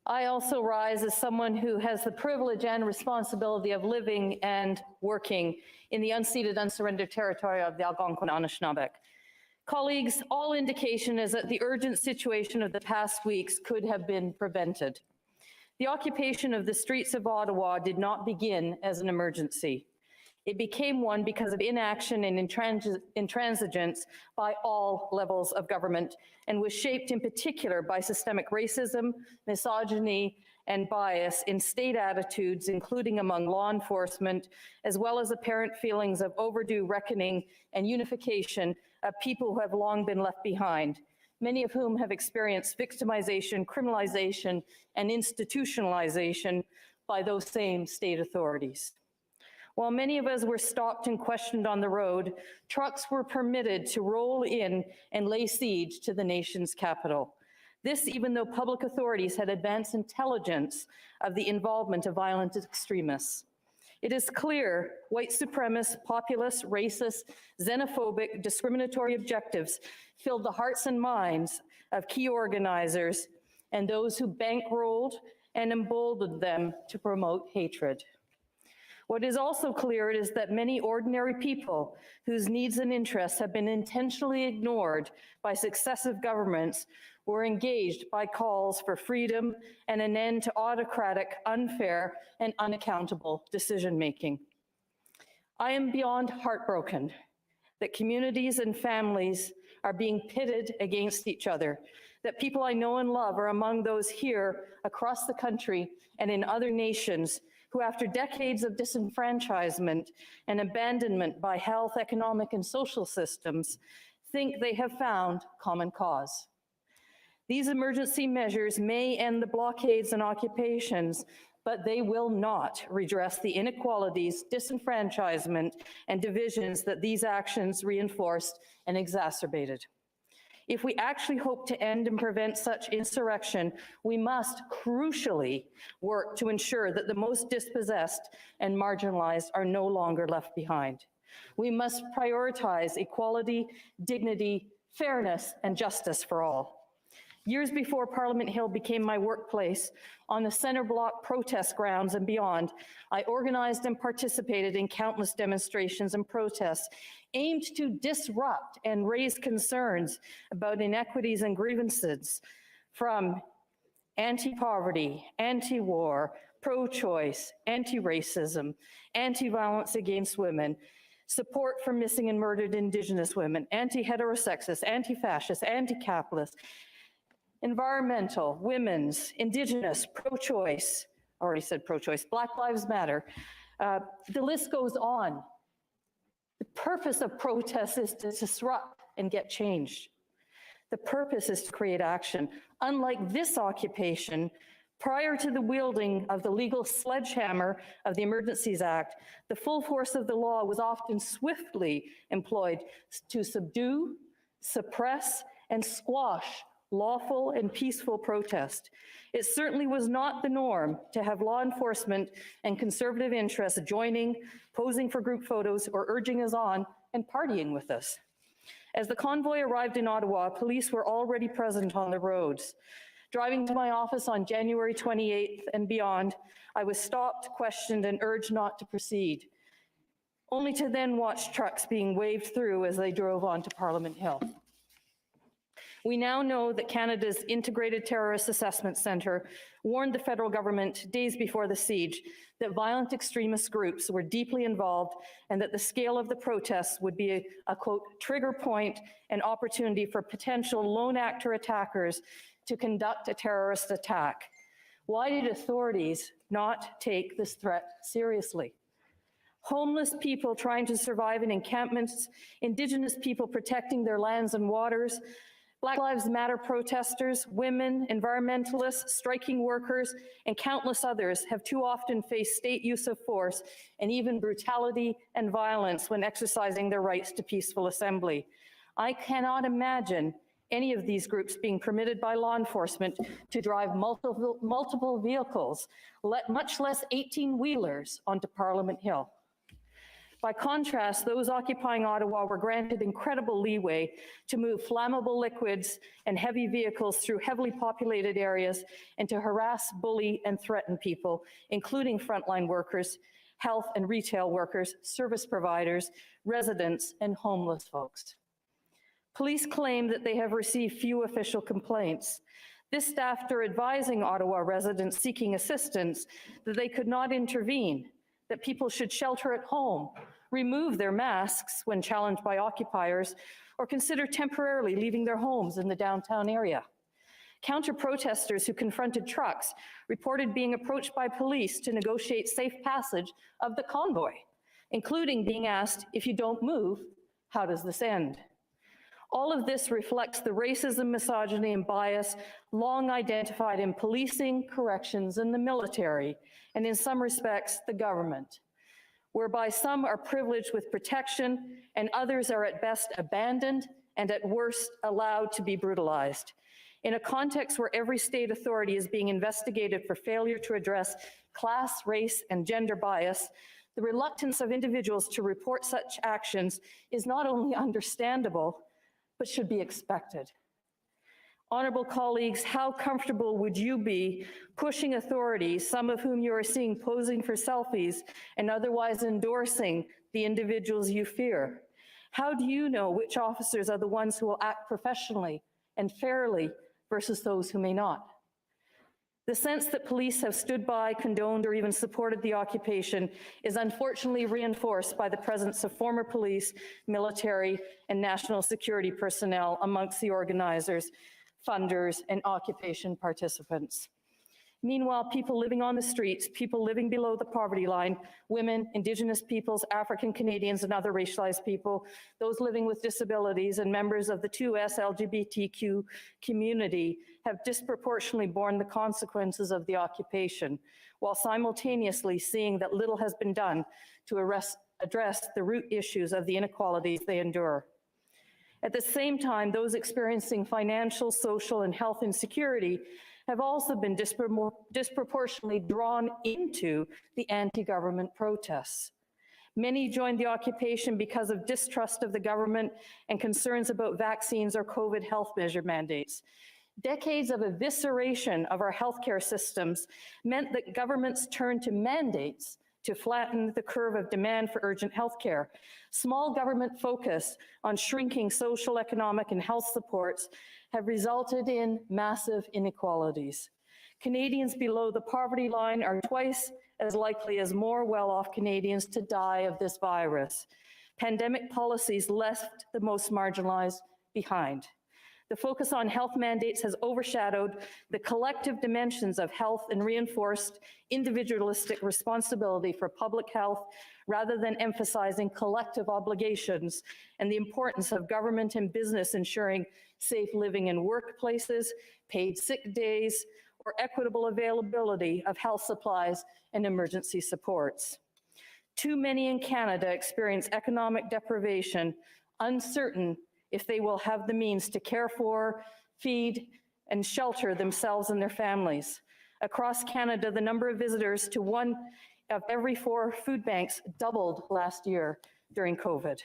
I also rise as someone who has the privilege and responsibility of living and working in the unceded, unsurrendered territory of the Algonquin Anishinaabe. Colleagues, all indication is that the urgent situation of the past weeks could have been prevented. The occupation of the streets of Ottawa did not begin as an emergency. It became one because of inaction and intransigence by all levels of government, and was shaped in particular by systemic racism, misogyny, and bias in state attitudes, including among law enforcement, as well as apparent feelings of overdue reckoning and unification of people who have long been left behind, many of whom have experienced victimization, criminalization, and institutionalization by those same state authorities. While many of us were stopped and questioned on the road, trucks were permitted to roll in and lay siege to the nation's capital. This even though public authorities had advanced intelligence of the involvement of violent extremists. It is clear white supremacist, populist, racist, xenophobic, discriminatory objectives filled the hearts and minds of key organizers and those who bankrolled and emboldened them to promote hatred. What is also clear is that many ordinary people whose needs and interests have been intentionally ignored by successive governments were engaged by calls for freedom and an end to autocratic, unfair, and unaccountable decision-making. I am beyond heartbroken that communities and families are being pitted against each other, that people I know and love are among those here across the country and in other nations who, after decades of disenfranchisement and abandonment by health, economic, and social systems, think they have found common cause. These emergency measures may end the blockades and occupations, but they will not redress the inequalities, disenfranchisement, and divisions that these actions reinforced and exacerbated. If we actually hope to end and prevent such insurrection, we must crucially work to ensure that the most dispossessed and marginalized are no longer left behind. We must prioritize equality, dignity, fairness, and justice for all. Years before Parliament Hill became my workplace, on the Centre Block protest grounds and beyond, I organized and participated in countless demonstrations and protests aimed to disrupt and raise concerns about inequities and grievances from anti-poverty, anti-war, pro-choice, anti-racism, anti-violence against women, support for missing and murdered Indigenous women, anti-heterosexist, anti-fascist, anti-capitalist, environmental, women's, Indigenous, pro-choice, already said pro-choice, Black Lives Matter. The list goes on. The purpose of protests is to disrupt and get change. The purpose is to create action. Unlike this occupation, prior to the wielding of the legal sledgehammer of the Emergencies Act, the full force of the law was often swiftly employed to subdue, suppress, and squash lawful and peaceful protest. It certainly was not the norm to have law enforcement and conservative interests joining, posing for group photos, or urging us on and partying with us. As the convoy arrived in Ottawa, police were already present on the roads. Driving to my office on January 28th and beyond, I was stopped, questioned, and urged not to proceed, only to then watch trucks being waved through as they drove onto Parliament Hill. We now know that Canada's Integrated Terrorist Assessment Centre warned the federal government days before the siege that violent extremist groups were deeply involved and that the scale of the protests would be a quote, trigger point and opportunity for potential lone actor attackers to conduct a terrorist attack. Why did authorities not take this threat seriously? Homeless people trying to survive in encampments, Indigenous people protecting their lands and waters, Black Lives Matter protesters, women, environmentalists, striking workers, and countless others have too often faced state use of force and even brutality and violence when exercising their rights to peaceful assembly. I cannot imagine any of these groups being permitted by law enforcement to drive multiple vehicles, much less 18-wheelers, onto Parliament Hill. By contrast, those occupying Ottawa were granted incredible leeway to move flammable liquids and heavy vehicles through heavily populated areas and to harass, bully, and threaten people, including frontline workers, health and retail workers, service providers, residents, and homeless folks. Police claim that they have received few official complaints. This after advising Ottawa residents seeking assistance that they could not intervene, that people should shelter at home, remove their masks when challenged by occupiers, or consider temporarily leaving their homes in the downtown area. Counter-protesters who confronted trucks reported being approached by police to negotiate safe passage of the convoy, including being asked, if you don't move, how does this end? All of this reflects the racism, misogyny, and bias long identified in policing, corrections, and the military, and in some respects, the government, whereby some are privileged with protection and others are at best abandoned and at worst allowed to be brutalized. In a context where every state authority is being investigated for failure to address class, race, and gender bias, the reluctance of individuals to report such actions is not only understandable, but should be expected. Honorable colleagues, how comfortable would you be pushing authorities, some of whom you are seeing posing for selfies and otherwise endorsing the individuals you fear? How do you know which officers are the ones who will act professionally and fairly versus those who may not? The sense that police have stood by, condoned, or even supported the occupation is unfortunately reinforced by the presence of former police, military, and national security personnel amongst the organizers, funders, and occupation participants. Meanwhile, people living on the streets, people living below the poverty line, women, Indigenous peoples, African Canadians, and other racialized people, those living with disabilities, and members of the 2S LGBTQ community have disproportionately borne the consequences of the occupation, while simultaneously seeing that little has been done to address the root issues of the inequalities they endure. At the same time, those experiencing financial, social, and health insecurity have also been disproportionately drawn into the anti-government protests. Many joined the occupation because of distrust of the government and concerns about vaccines or COVID health measure mandates. Decades of evisceration of our healthcare systems meant that governments turned to mandates to flatten the curve of demand for urgent healthcare. Small government focus on shrinking social, economic, and health supports have resulted in massive inequalities. Canadians below the poverty line are twice as likely as more well-off Canadians to die of this virus. Pandemic policies left the most marginalized behind. The focus on health mandates has overshadowed the collective dimensions of health and reinforced individualistic responsibility for public health rather than emphasizing collective obligations and the importance of government and business ensuring safe living in workplaces, paid sick days, or equitable availability of health supplies and emergency supports. Too many in Canada experience economic deprivation, uncertain if they will have the means to care for, feed, and shelter themselves and their families. Across Canada, the number of visitors to 1 of every 4 food banks doubled last year during COVID.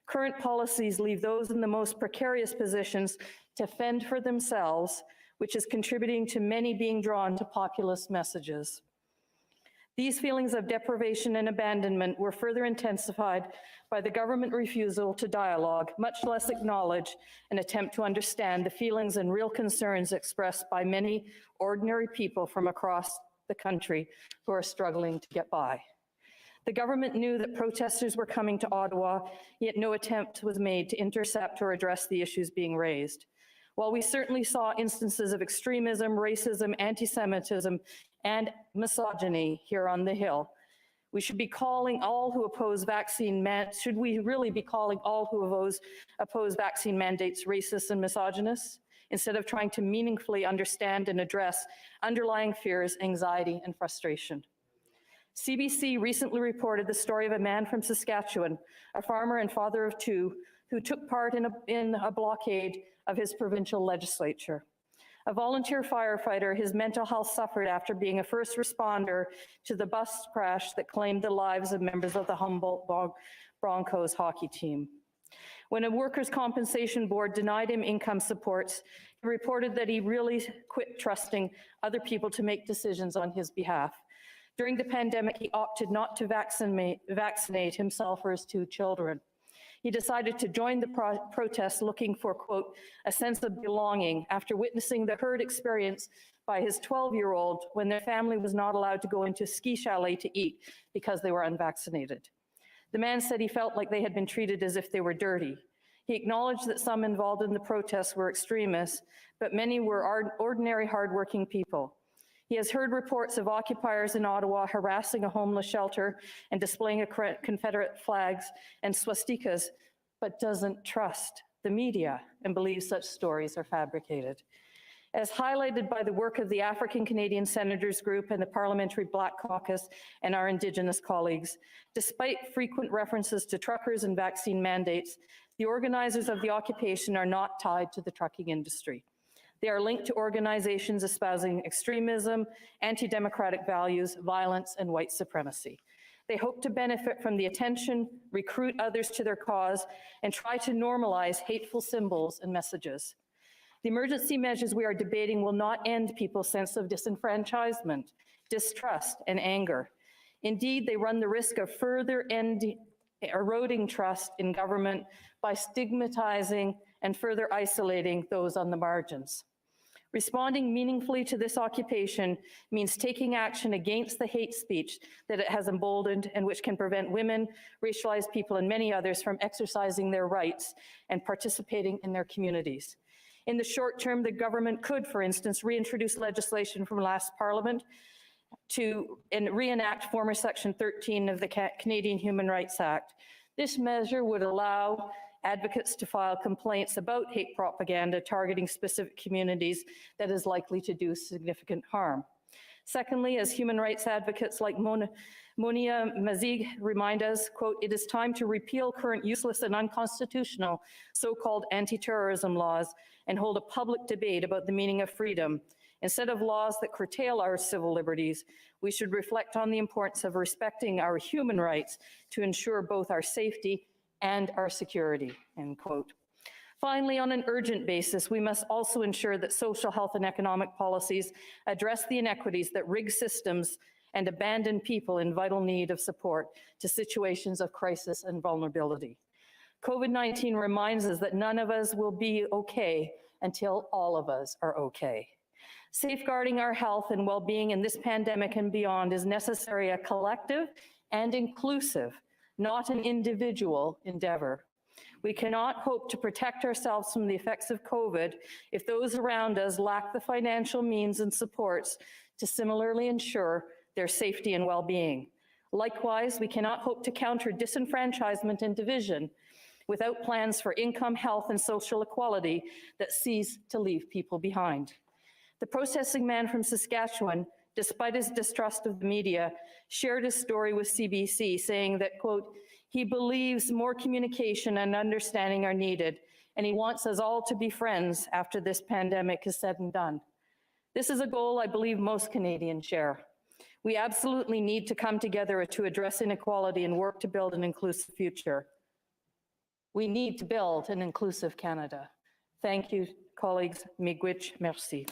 Current policies leave those in the most precarious positions to fend for themselves, which is contributing to many being drawn to populist messages. These feelings of deprivation and abandonment were further intensified by the government refusal to dialogue, much less acknowledge and attempt to understand the feelings and real concerns expressed by many ordinary people from across the country who are struggling to get by. The government knew that protesters were coming to Ottawa, yet no attempt was made to intercept or address the issues being raised. While we certainly saw instances of extremism, racism, anti-Semitism, and misogyny here on the Hill, we should be calling all who oppose should we really be calling all who oppose vaccine mandates racist and misogynist, instead of trying to meaningfully understand and address underlying fears, anxiety, and frustration? CBC recently reported the story of a man from Saskatchewan, a farmer and father of 2, who took part in a blockade of his provincial legislature. A volunteer firefighter, his mental health suffered after being a first responder to the bus crash that claimed the lives of members of the Humboldt Broncos hockey team. When a workers' compensation board denied him income supports, he reported that he really quit trusting other people to make decisions on his behalf. During the pandemic, he opted not to vaccinate himself or his 2 children. He decided to join the protest looking for, quote, a sense of belonging after witnessing the herd experience by his 12-year-old when their family was not allowed to go into a ski chalet to eat because they were unvaccinated. The man said he felt like they had been treated as if they were dirty. He acknowledged that some involved in the protests were extremists, but many were ordinary, hardworking people. He has heard reports of occupiers in Ottawa harassing a homeless shelter and displaying Confederate flags and swastikas, but doesn't trust the media and believes such stories are fabricated. As highlighted by the work of the African Canadian Senators Group and the Parliamentary Black Caucus and our Indigenous colleagues, despite frequent references to truckers and vaccine mandates, the organizers of the occupation are not tied to the trucking industry. They are linked to organizations espousing extremism, anti-democratic values, violence, and white supremacy. They hope to benefit from the attention, recruit others to their cause, and try to normalize hateful symbols and messages. The emergency measures we are debating will not end people's sense of disenfranchisement, distrust, and anger. Indeed, they run the risk of further eroding trust in government by stigmatizing and further isolating those on the margins. Responding meaningfully to this occupation means taking action against the hate speech that it has emboldened and which can prevent women, racialized people, and many others from exercising their rights and participating in their communities. In the short term, the government could, for instance, reintroduce legislation from last Parliament and reenact former Section 13 of the Canadian Human Rights Act. This measure would allow advocates to file complaints about hate propaganda targeting specific communities that is likely to do significant harm. Secondly, as human rights advocates like Monia Mazig remind us, quote, "It is time to repeal current useless and unconstitutional so-called anti-terrorism laws and hold a public debate about the meaning of freedom. Instead of laws that curtail our civil liberties, we should reflect on the importance of respecting our human rights to ensure both our safety and our security," end quote. Finally, on an urgent basis, we must also ensure that social health and economic policies address the inequities that rig systems and abandon people in vital need of support to situations of crisis and vulnerability. COVID-19 reminds us that none of us will be okay until all of us are okay. Safeguarding our health and well-being in this pandemic and beyond is necessary a collective and inclusive, not an individual endeavor. We cannot hope to protect ourselves from the effects of COVID if those around us lack the financial means and supports to similarly ensure their safety and well-being. Likewise, we cannot hope to counter disenfranchisement and division without plans for income, health, and social equality that cease to leave people behind. The processing man from Saskatchewan, despite his distrust of the media, shared his story with CBC, saying that, quote, "He believes more communication and understanding are needed, and he wants us all to be friends after this pandemic is said and done." This is a goal I believe most Canadians share. We absolutely need to come together to address inequality and work to build an inclusive future. We need to build an inclusive Canada. Thank you, colleagues. Miigwech, merci.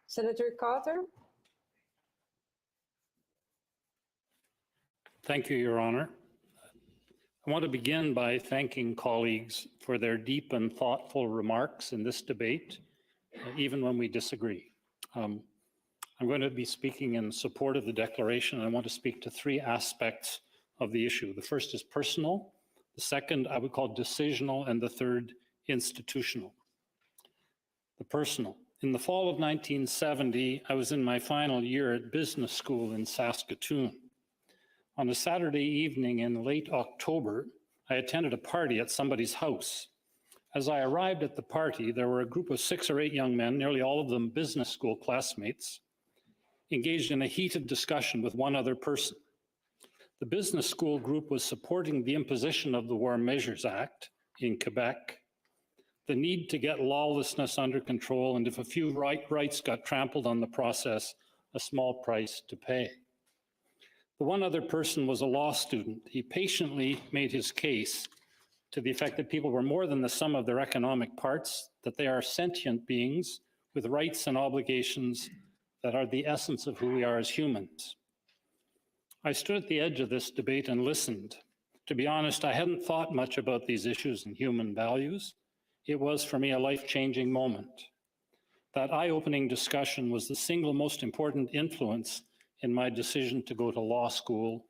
Senator Carter?
Thank you, Your Honor. I want to begin by thanking colleagues for their deep and thoughtful remarks in this debate, even when we disagree. I'm going to be speaking in support of the declaration. I want to speak to three aspects of the issue. The first is personal, the second I would call decisional, and the third institutional. The personal. In the fall of 1970, I was in my final year at business school in Saskatoon. On a Saturday evening in late October, I attended a party at somebody's house. As I arrived at the party, there were a group of 6 or 8 young men, nearly all of them business school classmates, engaged in a heated discussion with one other person. The business school group was supporting the imposition of the War Measures Act in Quebec, the need to get lawlessness under control, and if a few rights got trampled on the process, a small price to pay. The one other person was a law student. He patiently made his case to the effect that people were more than the sum of their economic parts, that they are sentient beings with rights and obligations that are the essence of who we are as humans. I stood at the edge of this debate and listened. To be honest, I hadn't thought much about these issues and human values. It was, for me, a life-changing moment. That eye-opening discussion was the single most important influence in my decision to go to law school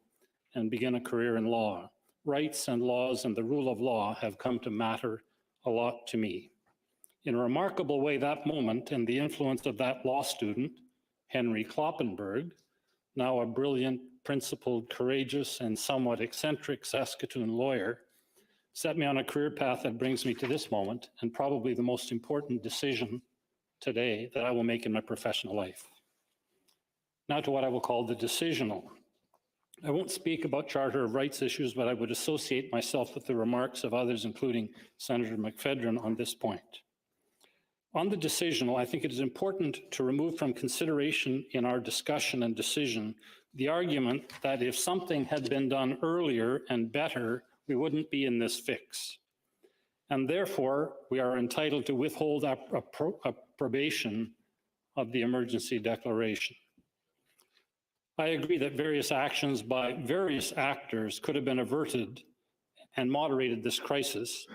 and begin a career in law. Rights and laws and the rule of law have come to matter a lot to me. In a remarkable way, that moment and the influence of that law student, Henry Kloppenberg, now a brilliant, principled, courageous, and somewhat eccentric Saskatoon lawyer, set me on a career path that brings me to this moment and probably the most important decision today that I will make in my professional life. Now to what I will call the decisional. I won't speak about Charter of Rights issues, but I would associate myself with the remarks of others, including Senator McFedrin, on this point. On the decisional, I think it is important to remove from consideration in our discussion and decision the argument that if something had been done earlier and better, we wouldn't be in this fix. And therefore, we are entitled to withhold approbation of the emergency declaration. I agree that various actions by various actors could have been averted and moderated this crisis,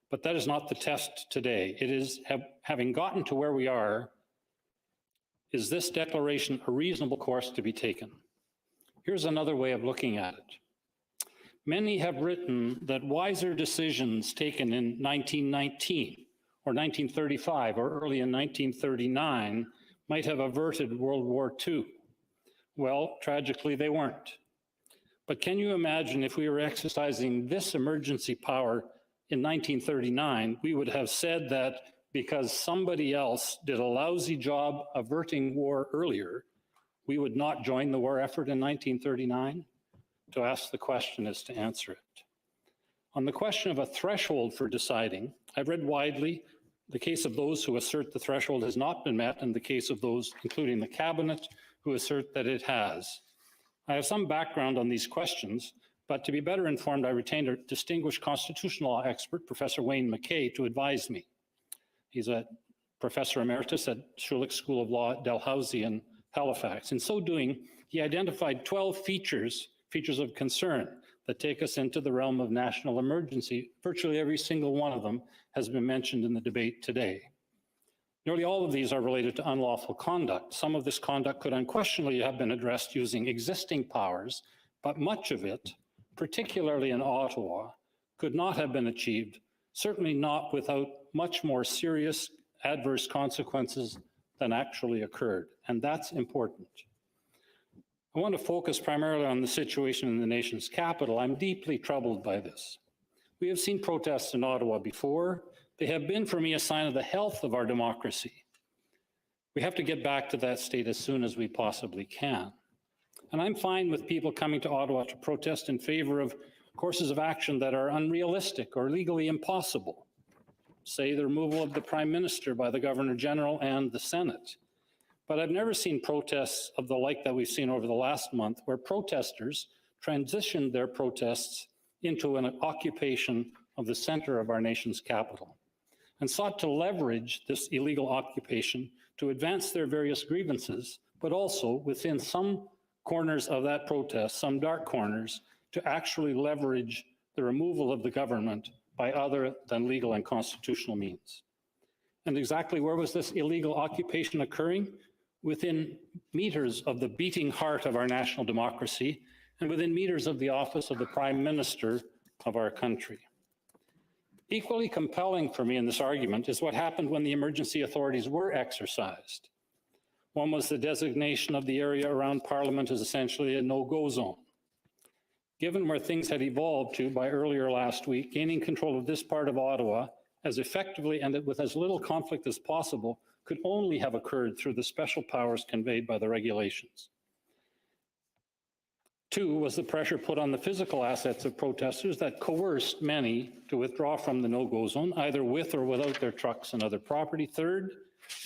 but that is not the test today. It is, having gotten to where we are, is this declaration a reasonable course to be taken? Here's another way of looking at it. Many have written that wiser decisions taken in 1919 or 1935 or early in 1939 might have averted World War II. Well, tragically, they weren't. But can you imagine if we were exercising this emergency power in 1939, we would have said that because somebody else did a lousy job averting war earlier, we would not join the war effort in 1939? To ask the question is to answer it. On the question of a threshold for deciding, I've read widely the case of those who assert the threshold has not been met and the case of those, including the cabinet, who assert that it has. I have some background on these questions, but to be better informed, I retained a distinguished constitutional law expert, Professor Wayne McKay, to advise me. He's a professor emeritus at Schulich School of Law at Dalhousie in Halifax. In so doing, he identified 12 features of concern that take us into the realm of national emergency. Virtually every single one of them has been mentioned in the debate today. Nearly all of these are related to unlawful conduct. Some of this conduct could unquestionably have been addressed using existing powers, but much of it, particularly in Ottawa, could not have been achieved, certainly not without much more serious adverse consequences than actually occurred, and that's important. I want to focus primarily on the situation in the nation's capital. I'm deeply troubled by this. We have seen protests in Ottawa before. They have been, for me, a sign of the health of our democracy. We have to get back to that state as soon as we possibly can. And I'm fine with people coming to Ottawa to protest in favor of courses of action that are unrealistic or legally impossible. Say the removal of the Prime Minister by the Governor General and the Senate. But I've never seen protests of the like that we've seen over the last month, where protesters transitioned their protests into an occupation of the center of our nation's capital and sought to leverage this illegal occupation to advance their various grievances, but also within some corners of that protest, some dark corners, to actually leverage the removal of the government by other than legal and constitutional means. And exactly where was this illegal occupation occurring? Within meters of the beating heart of our national democracy and within meters of the office of the Prime Minister of our country. Equally compelling for me in this argument is what happened when the emergency authorities were exercised. One was the designation of the area around Parliament as essentially a no-go zone. Given where things had evolved to by earlier last week, gaining control of this part of Ottawa as effectively and with as little conflict as possible could only have occurred through the special powers conveyed by the regulations. Two was the pressure put on the physical assets of protesters that coerced many to withdraw from the no-go zone, either with or without their trucks and other property. Third,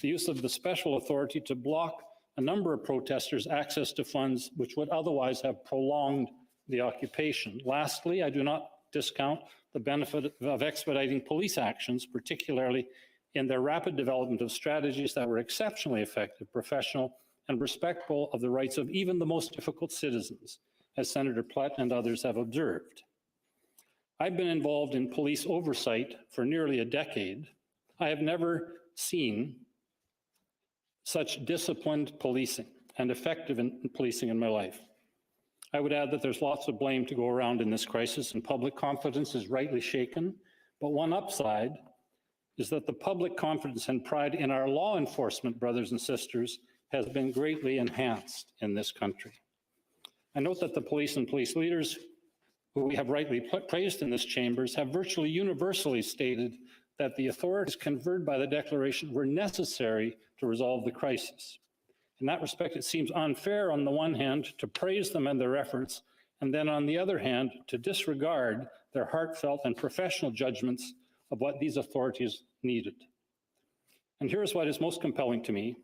the use of the special authority to block a number of protesters' access to funds which would otherwise have prolonged the occupation. Lastly, I do not discount the benefit of expediting police actions, particularly in their rapid development of strategies that were exceptionally effective, professional, and respectful of the rights of even the most difficult citizens, as Senator Plett and others have observed. I've been involved in police oversight for nearly a decade. I have never seen such disciplined policing and effective policing in my life. I would add that there's lots of blame to go around in this crisis, and public confidence is rightly shaken, but one upside is that the public confidence and pride in our law enforcement brothers and sisters has been greatly enhanced in this country. I note that the police and police leaders who we have rightly praised in this chambers have virtually universally stated that the authorities conferred by the declaration were necessary to resolve the crisis. In that respect, it seems unfair on the one hand to praise them and their efforts, and then on the other hand to disregard their heartfelt and professional judgments of what these authorities needed. And here's what is most compelling to me.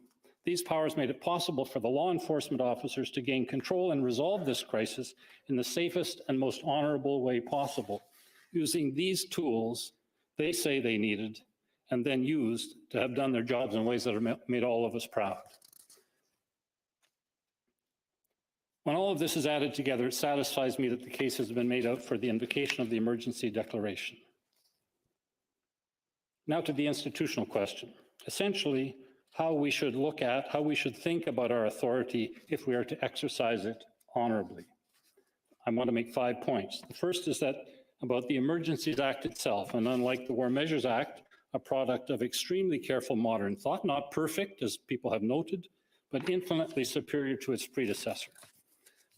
These powers made it possible for the law enforcement officers to gain control and resolve this crisis in the safest and most honorable way possible, using these tools they say they needed and then used to have done their jobs in ways that have made all of us proud. When all of this is added together, it satisfies me that the case has been made out for the invocation of the emergency declaration. Now to the institutional question. Essentially, how we should look at, how we should think about our authority if we are to exercise it honorably. I want to make 5 points. The first is that about the Emergencies Act itself, and unlike the War Measures Act, a product of extremely careful modern thought, not perfect, as people have noted, but infinitely superior to its predecessor.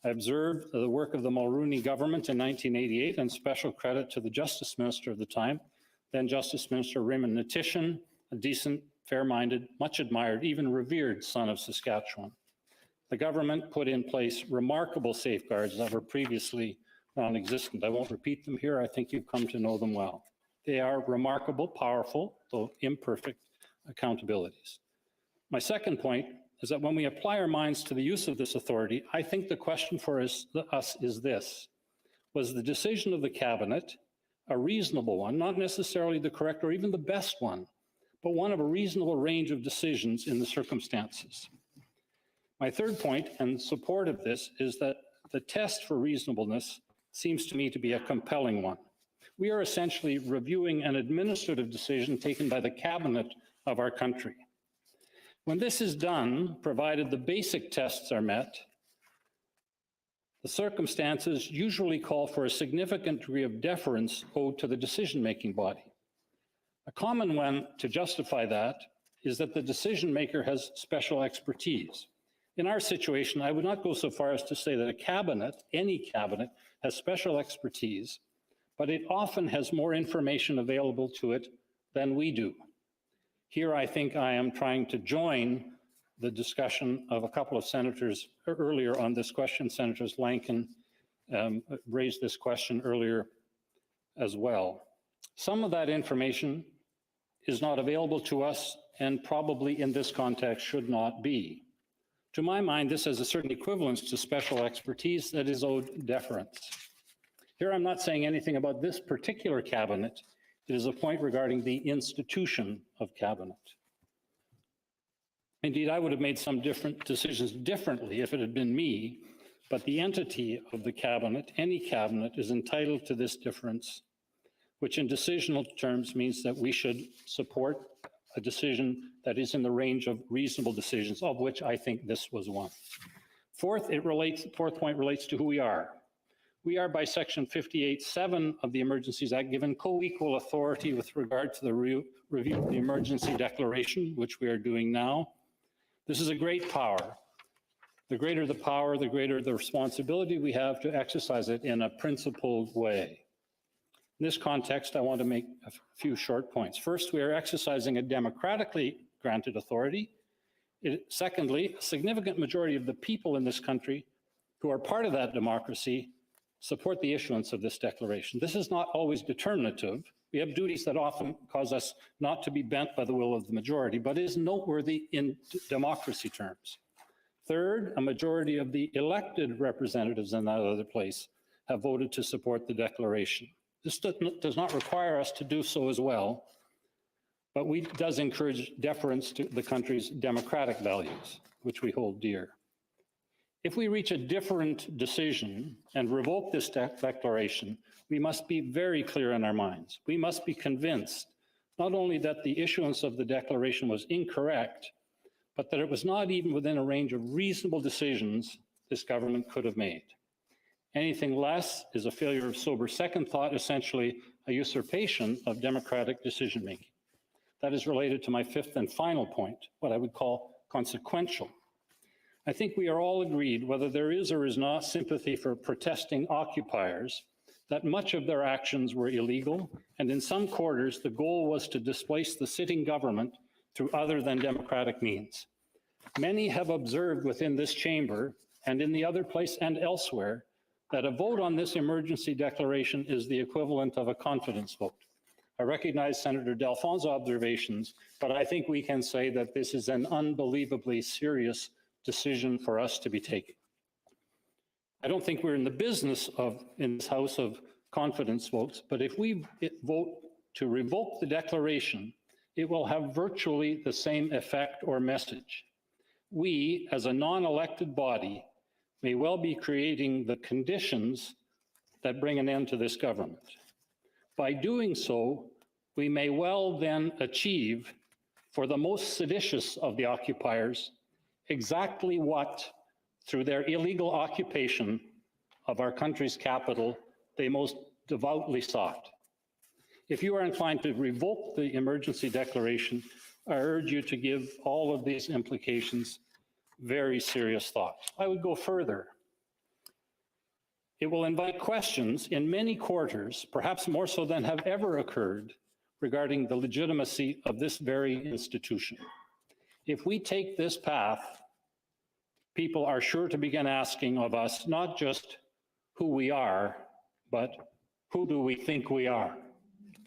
I observed the work of the Mulroney government in 1988, and special credit to the Justice Minister of the time, then Justice Minister Raymond Nittichen, a decent, fair-minded, much admired, even revered son of Saskatchewan. The government put in place remarkable safeguards that were previously non-existent. I won't repeat them here. I think you've come to know them well. They are remarkable, powerful, though imperfect accountabilities. My second point is that when we apply our minds to the use of this authority, I think the question for us is this: was the decision of the cabinet a reasonable one, not necessarily the correct or even the best one, but one of a reasonable range of decisions in the circumstances? My third point, and support of this, is that the test for reasonableness seems to me to be a compelling one. We are essentially reviewing an administrative decision taken by the cabinet of our country. When this is done, provided the basic tests are met, the circumstances usually call for a significant degree of deference owed to the decision-making body. A common one to justify that is that the decision maker has special expertise. In our situation, I would not go so far as to say that a cabinet, any cabinet, has special expertise, but it often has more information available to it than we do. Here, I think I am trying to join the discussion of a couple of senators earlier on this question. Senators Lankin raised this question earlier as well. Some of that information is not available to us and probably in this context should not be. To my mind, this has a certain equivalence to special expertise that is owed deference. Here, I'm not saying anything about this particular cabinet. It is a point regarding the institution of cabinet. Indeed, I would have made some different decisions differently if it had been me, but the entity of the cabinet, any cabinet, is entitled to this difference, which in decisional terms means that we should support a decision that is in the range of reasonable decisions, of which I think this was one. Fourth point relates to who we are. We are, by Section 58(7) of the Emergencies Act, given co-equal authority with regard to the review of the emergency declaration, which we are doing now. This is a great power. The greater the power, the greater the responsibility we have to exercise it in a principled way. In this context, I want to make a few short points. First, we are exercising a democratically granted authority. Secondly, a significant majority of the people in this country who are part of that democracy support the issuance of this declaration. This is not always determinative. We have duties that often cause us not to be bent by the will of the majority, but is noteworthy in democracy terms. Third, a majority of the elected representatives in that other place have voted to support the declaration. This does not require us to do so as well, but does encourage deference to the country's democratic values, which we hold dear. If we reach a different decision and revoke this declaration, we must be very clear in our minds. We must be convinced not only that the issuance of the declaration was incorrect, but that it was not even within a range of reasonable decisions this government could have made. Anything less is a failure of sober second thought, essentially a usurpation of democratic decision-making. That is related to my fifth and final point, what I would call consequential. I think we are all agreed, whether there is or is not sympathy for protesting occupiers, that much of their actions were illegal, and in some quarters, the goal was to displace the sitting government through other than democratic means. Many have observed within this chamber and in the other place and elsewhere that a vote on this emergency declaration is the equivalent of a confidence vote. I recognize Senator Delfon's observations, but I think we can say that this is an unbelievably serious decision for us to be taking. I don't think we're in the business of, in this House, of confidence votes, but if we vote to revoke the declaration, it will have virtually the same effect or message. We, as a non-elected body, may well be creating the conditions that bring an end to this government. By doing so, we may well then achieve, for the most seditious of the occupiers, exactly what, through their illegal occupation of our country's capital, they most devoutly sought. If you are inclined to revoke the emergency declaration, I urge you to give all of these implications very serious thought. I would go further. It will invite questions in many quarters, perhaps more so than have ever occurred, regarding the legitimacy of this very institution. If we take this path, people are sure to begin asking of us not just who we are, but who do we think we are?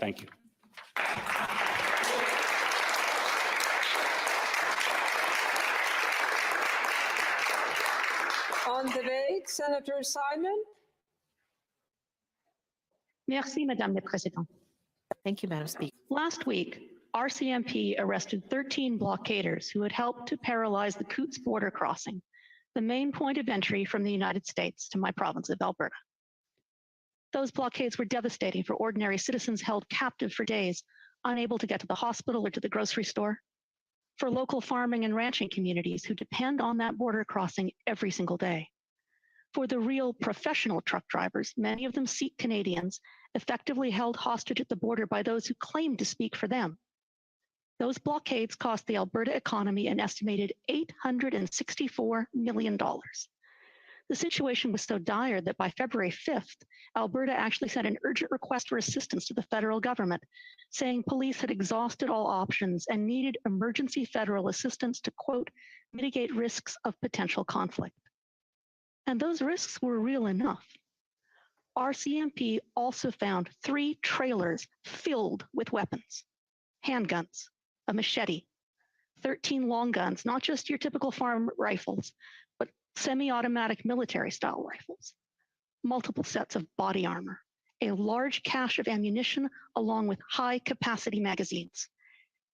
Thank you.
On debate, Senator Simon.
Merci, Madame la Présidente.
Thank you, Madam Speaker.
Last week, RCMP arrested 13 blockaders who had helped to paralyze the Coots border crossing, the main point of entry from the United States to my province of Alberta. Those blockades were devastating for ordinary citizens held captive for days, unable to get to the hospital or to the grocery store, for local farming and ranching communities who depend on that border crossing every single day, for the real professional truck drivers, many of them Sikh Canadians, effectively held hostage at the border by those who claimed to speak for them. Those blockades cost the Alberta economy an estimated $864 million. The situation was so dire that by February 5th, Alberta actually sent an urgent request for assistance to the federal government, saying police had exhausted all options and needed emergency federal assistance to, quote, mitigate risks of potential conflict. And those risks were real enough. RCMP also found 3 trailers filled with weapons, handguns, a machete, 13 long guns, not just your typical farm rifles, but semi-automatic military-style rifles, multiple sets of body armor, a large cache of ammunition along with high-capacity magazines,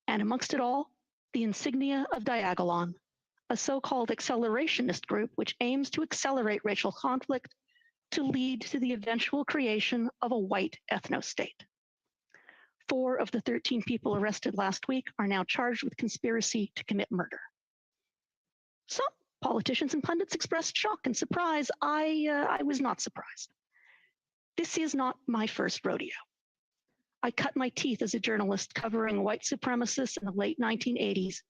and amongst it all, the insignia of Diagolon, a so-called accelerationist group which aims to accelerate racial conflict to lead to the eventual creation of a white ethno-state. 4 of the 13 people arrested last week are now charged with conspiracy to commit murder. Some politicians and pundits expressed shock and surprise. I was not surprised. This is not my first rodeo. I cut my teeth as a journalist covering white supremacists in the late 1980s,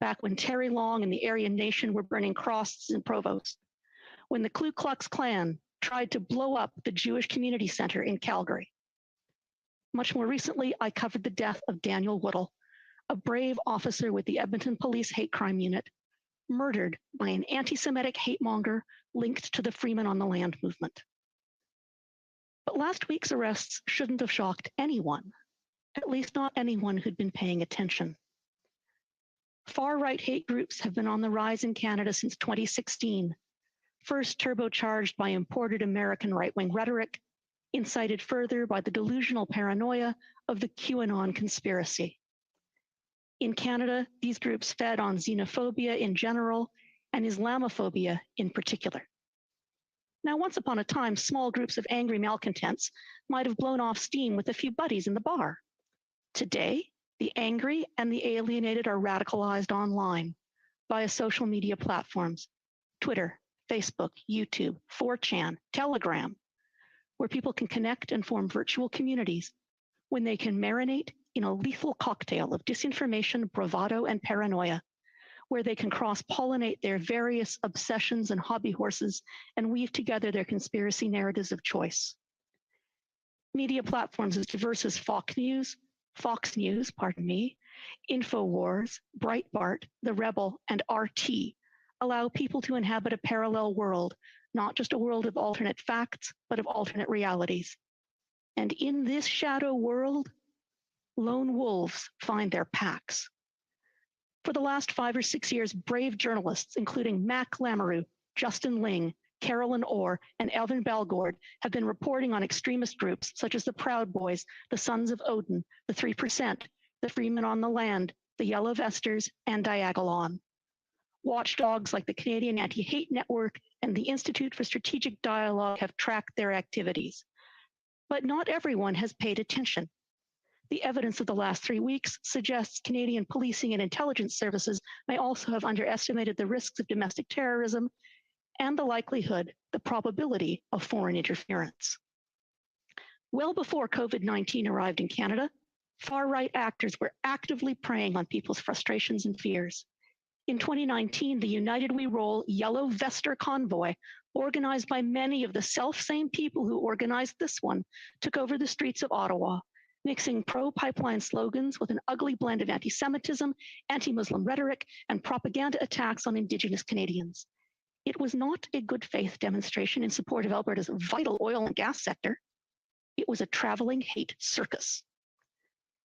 back when Terry Long and the Aryan Nation were burning crosses in Provost, when the Ku Klux Klan tried to blow up the Jewish Community Center in Calgary. Much more recently, I covered the death of Daniel Woodall, a brave officer with the Edmonton Police Hate Crime Unit, murdered by an anti-Semitic hate monger linked to the Freeman on the Land movement. But last week's arrests shouldn't have shocked anyone, at least not anyone who'd been paying attention. Far-right hate groups have been on the rise in Canada since 2016, first turbocharged by imported American right-wing rhetoric, incited further by the delusional paranoia of the QAnon conspiracy. In Canada, these groups fed on xenophobia in general and Islamophobia in particular. Now, once upon a time, small groups of angry malcontents might have blown off steam with a few buddies in the bar. Today, the angry and the alienated are radicalized online via social media platforms, Twitter, Facebook, YouTube, 4chan, Telegram, where people can connect and form virtual communities when they can marinate in a lethal cocktail of disinformation, bravado, and paranoia, where they can cross-pollinate their various obsessions and hobby horses and weave together their conspiracy narratives of choice. Media platforms as diverse as Fox News, InfoWars, Breitbart, The Rebel, and RT allow people to inhabit a parallel world, not just a world of alternate facts, but of alternate realities. And in this shadow world, Lone wolves find their packs. For the last 5 or 6 years, brave journalists, including Mac Lamoureux, Justin Ling, Carolyn Orr, and Evan Belgord, have been reporting on extremist groups such as the Proud Boys, the Sons of Odin, the 3%, the Freemen on the Land, the Yellow Vesters, and Diagolon. Watchdogs like the Canadian Anti-Hate Network and the Institute for Strategic Dialogue have tracked their activities. But not everyone has paid attention. The evidence of the last 3 weeks suggests Canadian policing and intelligence services may also have underestimated the risks of domestic terrorism and the likelihood, the probability of foreign interference. Well before COVID-19 arrived in Canada, far-right actors were actively preying on people's frustrations and fears. In 2019, the United We Roll Yellow Vester Convoy, organized by many of the self-same people who organized this one, took over the streets of Ottawa, mixing pro-pipeline slogans with an ugly blend of anti-Semitism, anti-Muslim rhetoric, and propaganda attacks on Indigenous Canadians. It was not a good faith demonstration in support of Alberta's vital oil and gas sector. It was a traveling hate circus.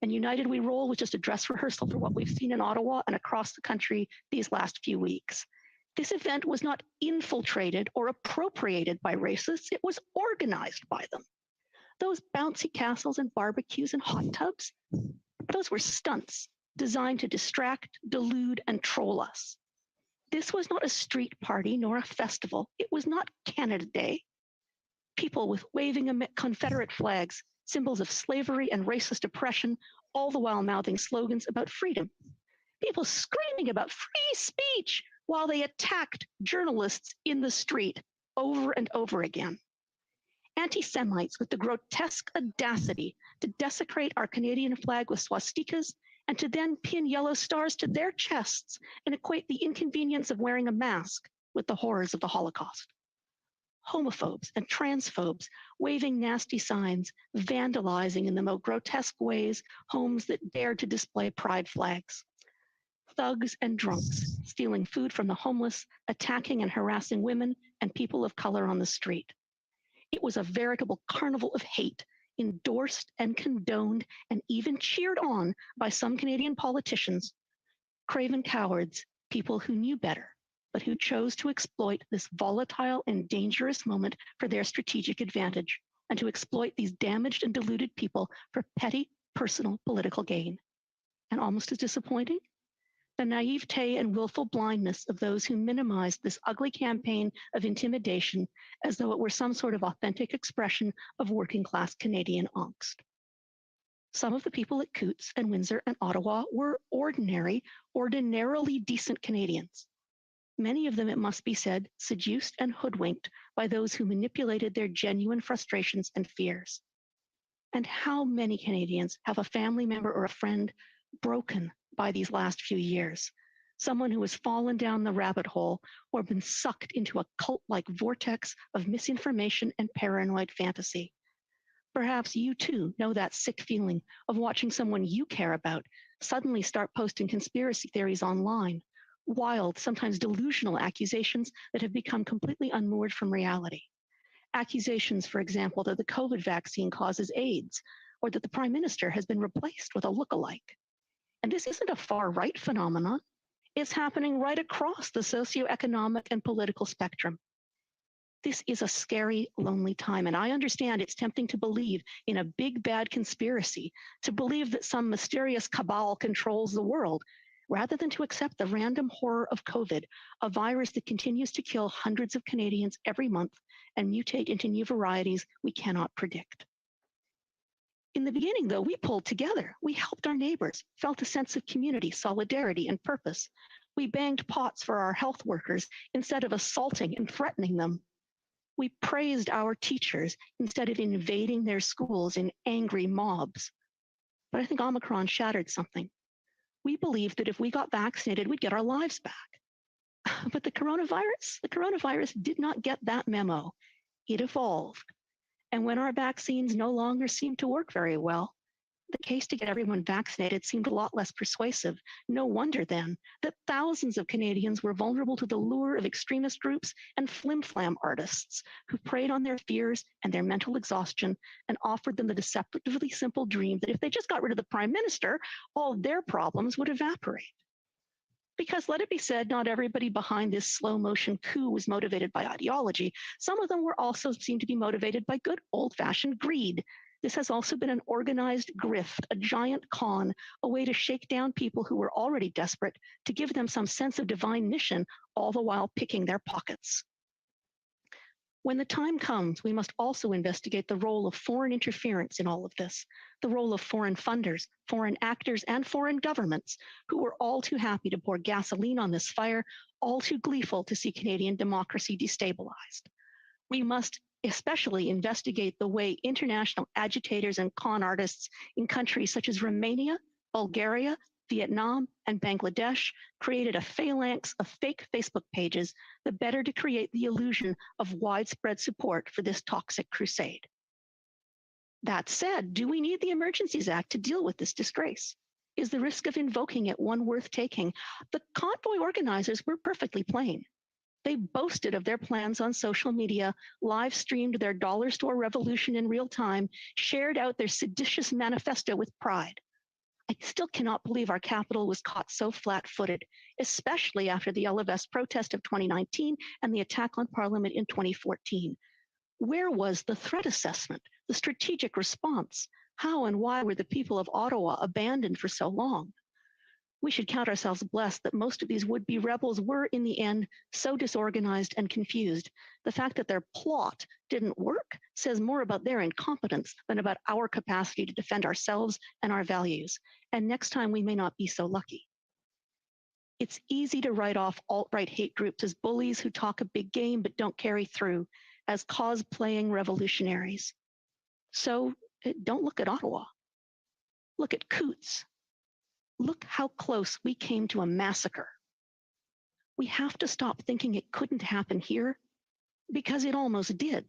And United We Roll was just a dress rehearsal for what we've seen in Ottawa and across the country these last few weeks. This event was not infiltrated or appropriated by racists, it was organized by them. Those bouncy castles and barbecues and hot tubs, those were stunts designed to distract, delude, and troll us. This was not a street party nor a festival. It was not Canada Day. People with waving Confederate flags, symbols of slavery and racist oppression, all the while mouthing slogans about freedom. People screaming about free speech while they attacked journalists in the street over and over again. Anti-Semites with the grotesque audacity to desecrate our Canadian flag with swastikas and to then pin yellow stars to their chests and equate the inconvenience of wearing a mask with the horrors of the Holocaust. Homophobes and transphobes waving nasty signs, vandalizing in the most grotesque ways homes that dared to display pride flags. Thugs and drunks stealing food from the homeless, attacking and harassing women and people of color on the street. It was a veritable carnival of hate, endorsed and condoned and even cheered on by some Canadian politicians, craven cowards, people who knew better, but who chose to exploit this volatile and dangerous moment for their strategic advantage, and to exploit these damaged and deluded people for petty, personal political gain. And almost as disappointing, the naivete and willful blindness of those who minimized this ugly campaign of intimidation as though it were some sort of authentic expression of working-class Canadian angst. Some of the people at Coots and Windsor and Ottawa were ordinarily decent Canadians. Many of them, it must be said, seduced and hoodwinked by those who manipulated their genuine frustrations and fears. And how many Canadians have a family member or a friend broken by these last few years? Someone who has fallen down the rabbit hole or been sucked into a cult-like vortex of misinformation and paranoid fantasy. Perhaps you too know that sick feeling of watching someone you care about suddenly start posting conspiracy theories online, wild, sometimes delusional accusations that have become completely unmoored from reality. Accusations, for example, that the COVID vaccine causes AIDS, or that the Prime Minister has been replaced with a lookalike. And this isn't a far-right phenomenon. It's happening right across the socioeconomic and political spectrum. This is a scary, lonely time, and I understand it's tempting to believe in a big, bad conspiracy, to believe that some mysterious cabal controls the world, rather than to accept the random horror of COVID, a virus that continues to kill hundreds of Canadians every month and mutate into new varieties we cannot predict. In the beginning, though, we pulled together. We helped our neighbors, felt a sense of community, solidarity, and purpose. We banged pots for our health workers instead of assaulting and threatening them. We praised our teachers instead of invading their schools in angry mobs. But I think Omicron shattered something. We believed that if we got vaccinated, we'd get our lives back. But the coronavirus did not get that memo. It evolved. And when our vaccines no longer seemed to work very well, The case to get everyone vaccinated seemed a lot less persuasive. No wonder then that thousands of Canadians were vulnerable to the lure of extremist groups and flim-flam artists who preyed on their fears and their mental exhaustion and offered them the deceptively simple dream that if they just got rid of the Prime Minister, all of their problems would evaporate. Because let it be said, not everybody behind this slow motion coup was motivated by ideology. Some of them were also seemed to be motivated by good old-fashioned greed. This has also been an organized grift, a giant con, a way to shake down people who were already desperate, to give them some sense of divine mission, all the while picking their pockets. When the time comes, we must also investigate the role of foreign interference in all of this, the role of foreign funders, foreign actors, and foreign governments, who were all too happy to pour gasoline on this fire, all too gleeful to see Canadian democracy destabilized. We must especially investigate the way international agitators and con artists in countries such as Romania, Bulgaria, Vietnam, and Bangladesh created a phalanx of fake Facebook pages the better to create the illusion of widespread support for this toxic crusade. That said, do we need the Emergencies Act to deal with this disgrace? Is the risk of invoking it one worth taking? The convoy organizers were perfectly plain. They boasted of their plans on social media, live streamed their dollar store revolution in real time, shared out their seditious manifesto with pride. I still cannot believe our capital was caught so flat-footed, especially after the Elevest protest of 2019 and the attack on Parliament in 2014. Where was the threat assessment, the strategic response? How and why were the people of Ottawa abandoned for so long? We should count ourselves blessed that most of these would-be rebels were, in the end, so disorganized and confused. The fact that their plot didn't work says more about their incompetence than about our capacity to defend ourselves and our values. And next time we may not be so lucky. It's easy to write off alt-right hate groups as bullies who talk a big game but don't carry through, as cosplaying revolutionaries. So don't look at Ottawa. Look at Coots. Look how close we came to a massacre. We have to stop thinking it couldn't happen here, because it almost did.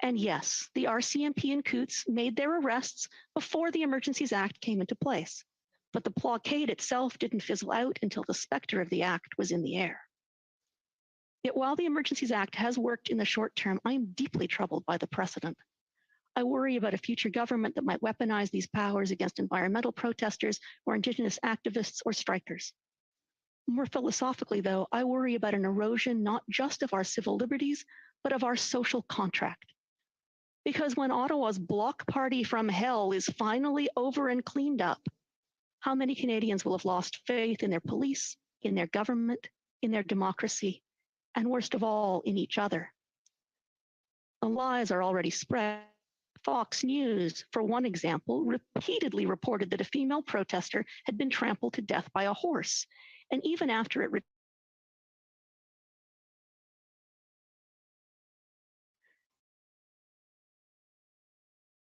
And yes, the RCMP and Coots made their arrests before the Emergencies Act came into place, but the blockade itself didn't fizzle out until the specter of the act was in the air. Yet while the Emergencies Act has worked in the short term, I am deeply troubled by the precedent. I worry about a future government that might weaponize these powers against environmental protesters or Indigenous activists or strikers. More philosophically, though, I worry about an erosion not just of our civil liberties, but of our social contract. Because when Ottawa's block party from hell is finally over and cleaned up, how many Canadians will have lost faith in their police, in their government, in their democracy, and worst of all, in each other? The lies are already spread. Fox News, for one example, repeatedly reported that a female protester had been trampled to death by a horse. And even after it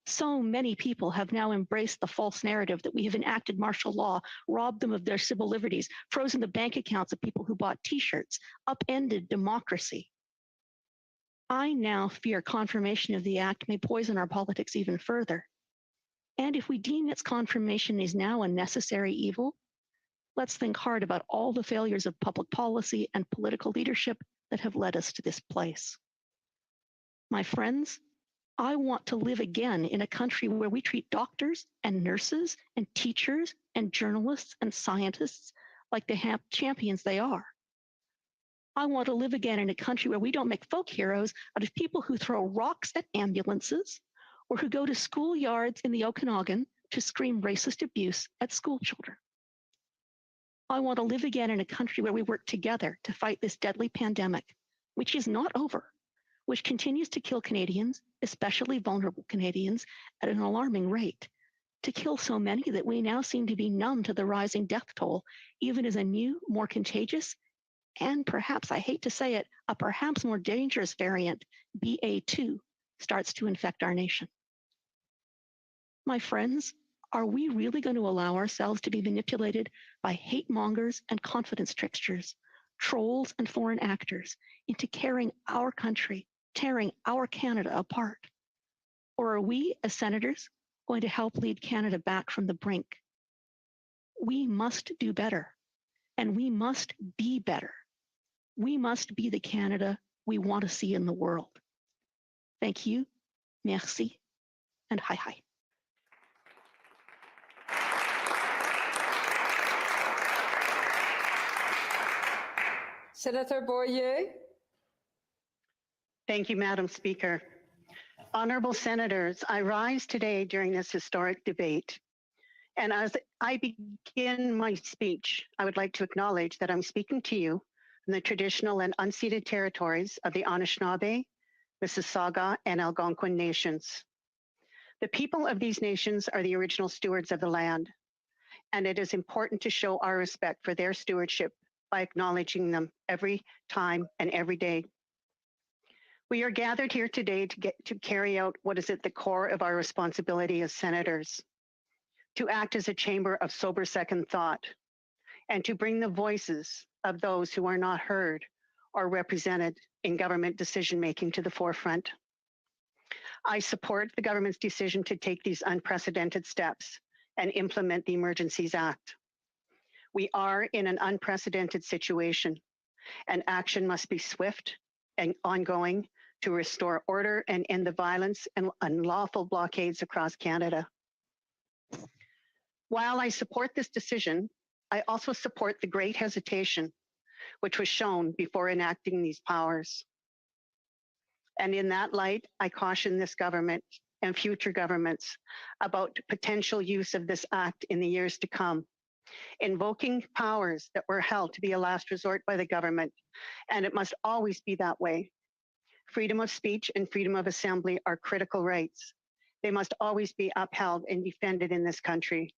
so many people have now embraced the false narrative that we have enacted martial law, robbed them of their civil liberties, frozen the bank accounts of people who bought t-shirts, upended democracy. I now fear confirmation of the act may poison our politics even further. And if we deem its confirmation is now a necessary evil, let's think hard about all the failures of public policy and political leadership that have led us to this place. My friends, I want to live again in a country where we treat doctors and nurses and teachers and journalists and scientists like the champions they are. I want to live again in a country where we don't make folk heroes out of people who throw rocks at ambulances or who go to schoolyards in the Okanagan to scream racist abuse at school children. I want to live again in a country where we work together to fight this deadly pandemic, which is not over, which continues to kill Canadians, especially vulnerable Canadians, at an alarming rate, to kill so many that we now seem to be numb to the rising death toll, even as a new, more contagious, and perhaps, I hate to say it, a perhaps more dangerous variant, BA2, starts to infect our nation. My friends, are we really going to allow ourselves to be manipulated by hate mongers and confidence tricksters, trolls and foreign actors into tearing our country, tearing our Canada apart? Or are we, as senators, going to help lead Canada back from the brink. We must do better, and we must be better. We must be the Canada we want to see in the world. Thank you, merci, and hi hi.
Senator Boyer.
Thank you, Madam Speaker. Honorable Senators, I rise today during this historic debate. And as I begin my speech, I would like to acknowledge that I'm speaking to you from the traditional and unceded territories of the Anishinaabe, Mississauga, and Algonquin nations. The people of these nations are the original stewards of the land, and it is important to show our respect for their stewardship by acknowledging them every time and every day. We are gathered here today to carry out what is at the core of our responsibility as senators, to act as a chamber of sober second thought, and to bring the voices of those who are not heard or represented in government decision-making to the forefront. I support the government's decision to take these unprecedented steps and implement the Emergencies Act. We are in an unprecedented situation, and action must be swift and ongoing to restore order and end the violence and unlawful blockades across Canada. While I support this decision, I also support the great hesitation which was shown before enacting these powers. And in that light, I caution this government and future governments about potential use of this act in the years to come, invoking powers that were held to be a last resort by the government, and it must always be that way. Freedom of speech and freedom of assembly are critical rights. They must always be upheld and defended in this country.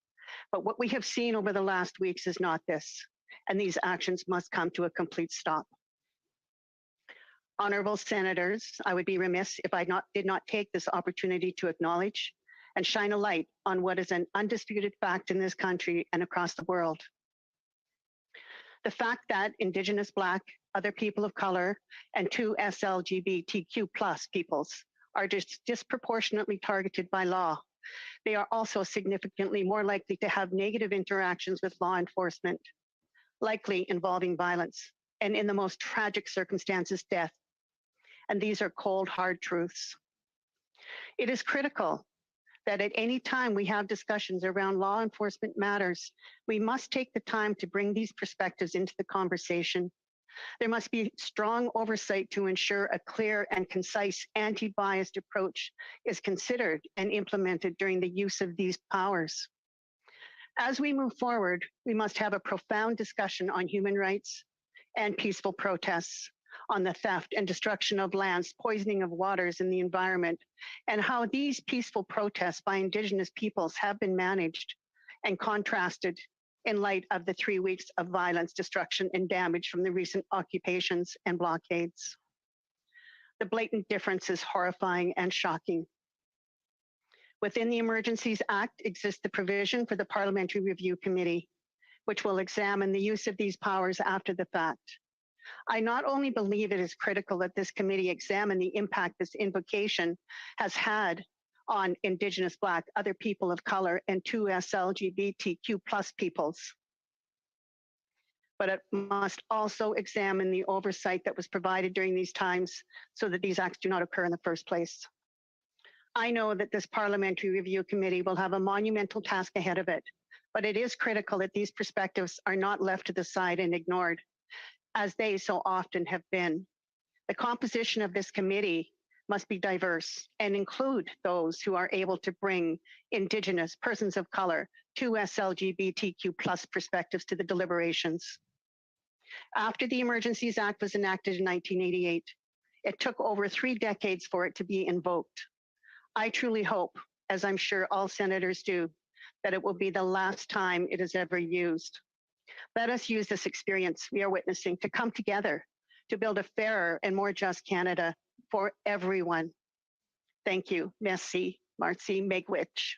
But what we have seen over the last weeks is not this, and these actions must come to a complete stop. Honorable Senators, I would be remiss if I did not take this opportunity to acknowledge and shine a light on what is an undisputed fact in this country and across the world. The fact that Indigenous, Black, other people of color, and 2 SLGBTQ+ peoples are disproportionately targeted by law. They are also significantly more likely to have negative interactions with law enforcement, likely involving violence, and in the most tragic circumstances, death. And these are cold, hard truths. It is critical that at any time we have discussions around law enforcement matters, we must take the time to bring these perspectives into the conversation. There must be strong oversight to ensure a clear and concise anti-biased approach is considered and implemented during the use of these powers. As we move forward, we must have a profound discussion on human rights and peaceful protests, on the theft and destruction of lands, poisoning of waters and the environment, and how these peaceful protests by Indigenous peoples have been managed and contrasted in light of the 3 weeks of violence, destruction, and damage from the recent occupations and blockades. The blatant difference is horrifying and shocking. Within the Emergencies Act exists the provision for the Parliamentary Review Committee, which will examine the use of these powers after the fact. I not only believe it is critical that this committee examine the impact this invocation has had on Indigenous, Black, other people of color, and 2 SLGBTQ+ peoples, but it must also examine the oversight that was provided during these times so that these acts do not occur in the first place. I know that this Parliamentary Review Committee will have a monumental task ahead of it, but it is critical that these perspectives are not left to the side and ignored, as they so often have been. The composition of this committee must be diverse and include those who are able to bring Indigenous, persons of color, 2 SLGBTQ+ perspectives to the deliberations. After the Emergencies Act was enacted in 1988, it took over 3 decades for it to be invoked. I truly hope, as I'm sure all senators do, that it will be the last time it is ever used. Let us use this experience we are witnessing to come together to build a fairer and more just Canada for everyone. Thank you. Merci. Marcy Megwitch.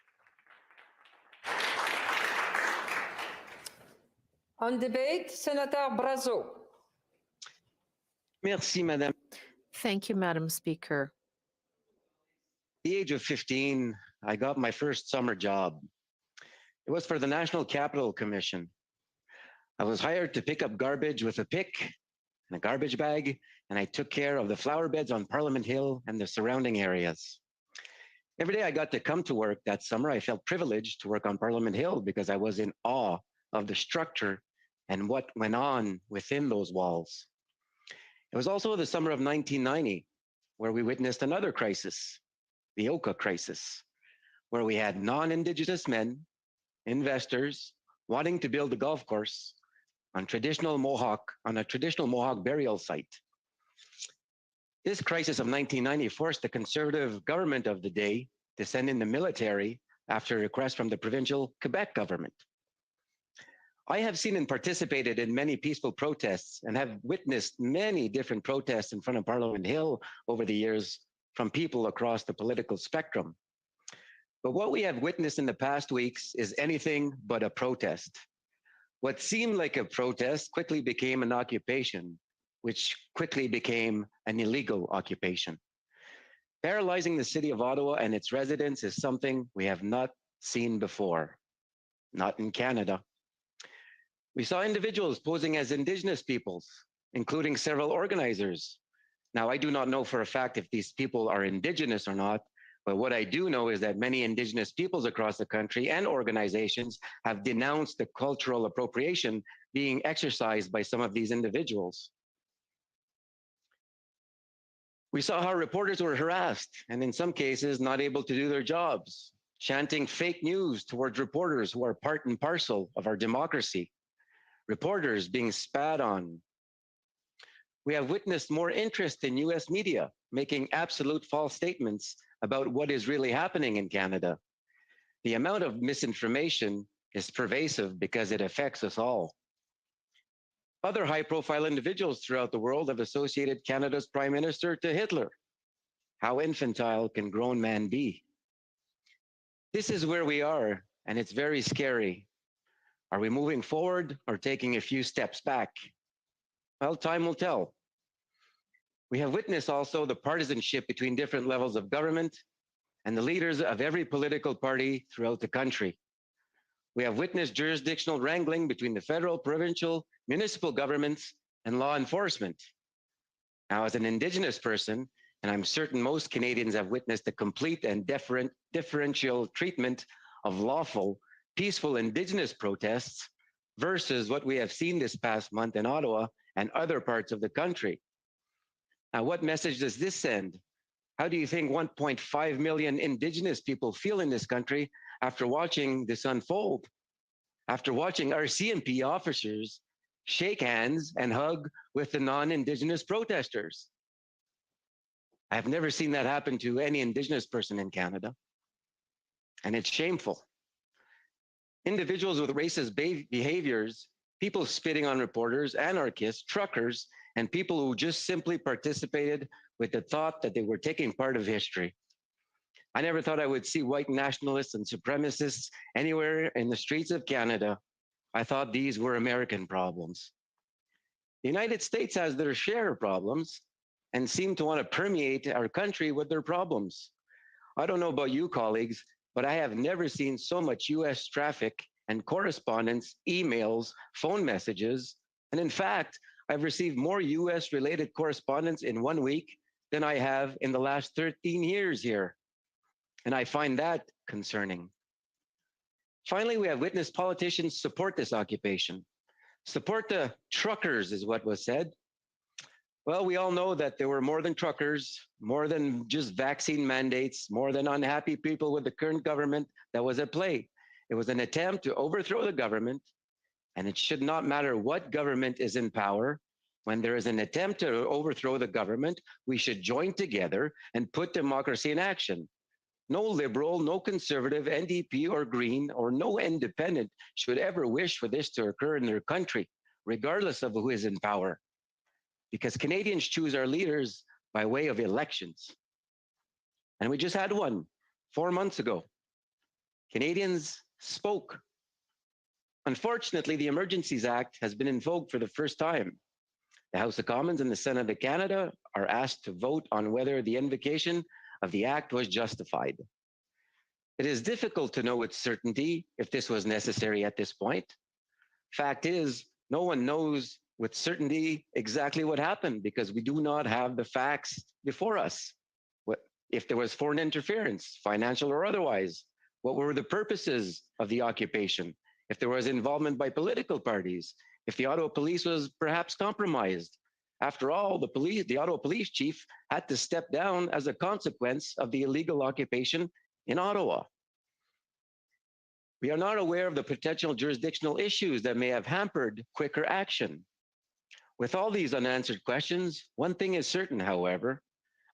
On debate, Senator Brazeau.
Merci, Madame.
Thank you, Madam Speaker.
The age of 15 I got my first summer job. It was for the National Capital Commission. I was hired to pick up garbage with a pick and a garbage bag, and I took care of the flower beds on Parliament Hill and the surrounding areas. Every day I got to come to work that summer, I felt privileged to work on Parliament Hill because I was in awe of the structure and what went on within those walls. It was also the summer of 1990 where we witnessed another crisis, the Oka crisis, where we had non-Indigenous men, investors, wanting to build a golf course on a traditional Mohawk burial site. This crisis of 1990 forced the conservative government of the day to send in the military after a request from the provincial Quebec government. I have seen and participated in many peaceful protests and have witnessed many different protests in front of Parliament Hill over the years from people across the political spectrum. But what we have witnessed in the past weeks is anything but a protest. What seemed like a protest quickly became an occupation, which quickly became an illegal occupation. Paralyzing the city of Ottawa and its residents is something we have not seen before, not in Canada. We saw individuals posing as Indigenous peoples, including several organizers. Now, I do not know for a fact if these people are Indigenous or not, but what I do know is that many Indigenous peoples across the country and organizations have denounced the cultural appropriation being exercised by some of these individuals. We saw how reporters were harassed and in some cases not able to do their jobs, chanting fake news towards reporters who are part and parcel of our democracy, reporters being spat on. We have witnessed more interest in US media making absolute false statements about what is really happening in Canada. The amount of misinformation is pervasive because it affects us all. Other high-profile individuals throughout the world have associated Canada's Prime Minister to Hitler. How infantile can grown man be? This is where we are, and it's very scary. Are we moving forward or taking a few steps back? Well, time will tell. We have witnessed also the partisanship between different levels of government and the leaders of every political party throughout the country. We have witnessed jurisdictional wrangling between the federal, provincial, municipal governments, and law enforcement. Now, as an Indigenous person, and I'm certain most Canadians have witnessed the complete and differential treatment of lawful, peaceful Indigenous protests versus what we have seen this past month in Ottawa and other parts of the country. Now, what message does this send? How do you think 1.5 million Indigenous people feel in this country after watching this unfold? After watching our CMP officers shake hands and hug with the non-Indigenous protesters? I have never seen that happen to any Indigenous person in Canada, and it's shameful. Individuals with racist behaviors, people spitting on reporters, anarchists, truckers, and people who just simply participated with the thought that they were taking part of history. I never thought I would see white nationalists and supremacists anywhere in the streets of Canada. I thought these were American problems. The United States has their share of problems and seem to want to permeate our country with their problems. I don't know about you, colleagues, but I have never seen so much US traffic and correspondence, emails, phone messages, and in fact, I've received more US-related correspondence in 1 week than I have in the last 13 years here. And I find that concerning. Finally, we have witnessed politicians support this occupation. Support the truckers is what was said. Well, we all know that there were more than truckers, more than just vaccine mandates, more than unhappy people with the current government that was at play. It was an attempt to overthrow the government, and it should not matter what government is in power. When there is an attempt to overthrow the government, we should join together and put democracy in action. No liberal, no conservative, NDP or Green, or no independent should ever wish for this to occur in their country, regardless of who is in power. Because Canadians choose our leaders by way of elections. And we just had one 4 months ago. Canadians spoke. Unfortunately, the Emergencies Act has been invoked for the first time. The House of Commons and the Senate of Canada are asked to vote on whether the invocation of the act was justified. It is difficult to know with certainty if this was necessary at this point. Fact is, no one knows with certainty exactly what happened because we do not have the facts before us. If there was foreign interference, financial or otherwise, what were the purposes of the occupation? If there was involvement by political parties, if the Ottawa police was perhaps compromised. After all, the Ottawa police chief had to step down as a consequence of the illegal occupation in Ottawa. We are not aware of the potential jurisdictional issues that may have hampered quicker action. With all these unanswered questions, one thing is certain, however.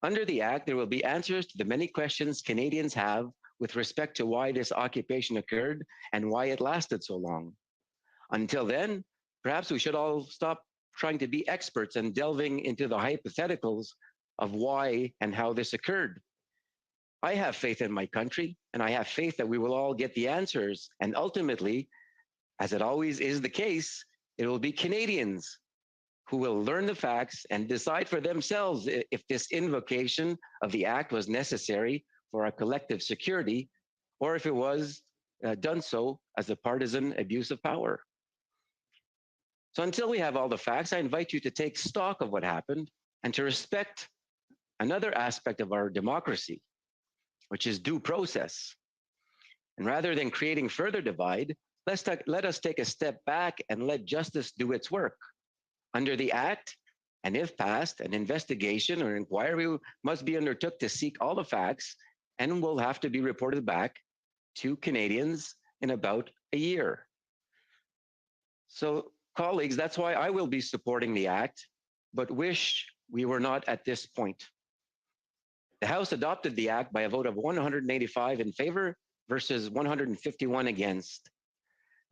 Under the Act, there will be answers to the many questions Canadians have with respect to why this occupation occurred and why it lasted so long. Until then, perhaps we should all stop trying to be experts and delving into the hypotheticals of why and how this occurred. I have faith in my country, and I have faith that we will all get the answers. And ultimately, as it always is the case, it will be Canadians who will learn the facts and decide for themselves if this invocation of the Act was necessary for our collective security, or if it was done so as a partisan abuse of power. So until we have all the facts, I invite you to take stock of what happened and to respect another aspect of our democracy, which is due process. And rather than creating further divide, let us take a step back and let justice do its work. Under the Act, and if passed, an investigation or inquiry must be undertook to seek all the facts and will have to be reported back to Canadians in about a year. So, colleagues, that's why I will be supporting the Act, but wish we were not at this point. The House adopted the Act by a vote of 185 in favor versus 151 against.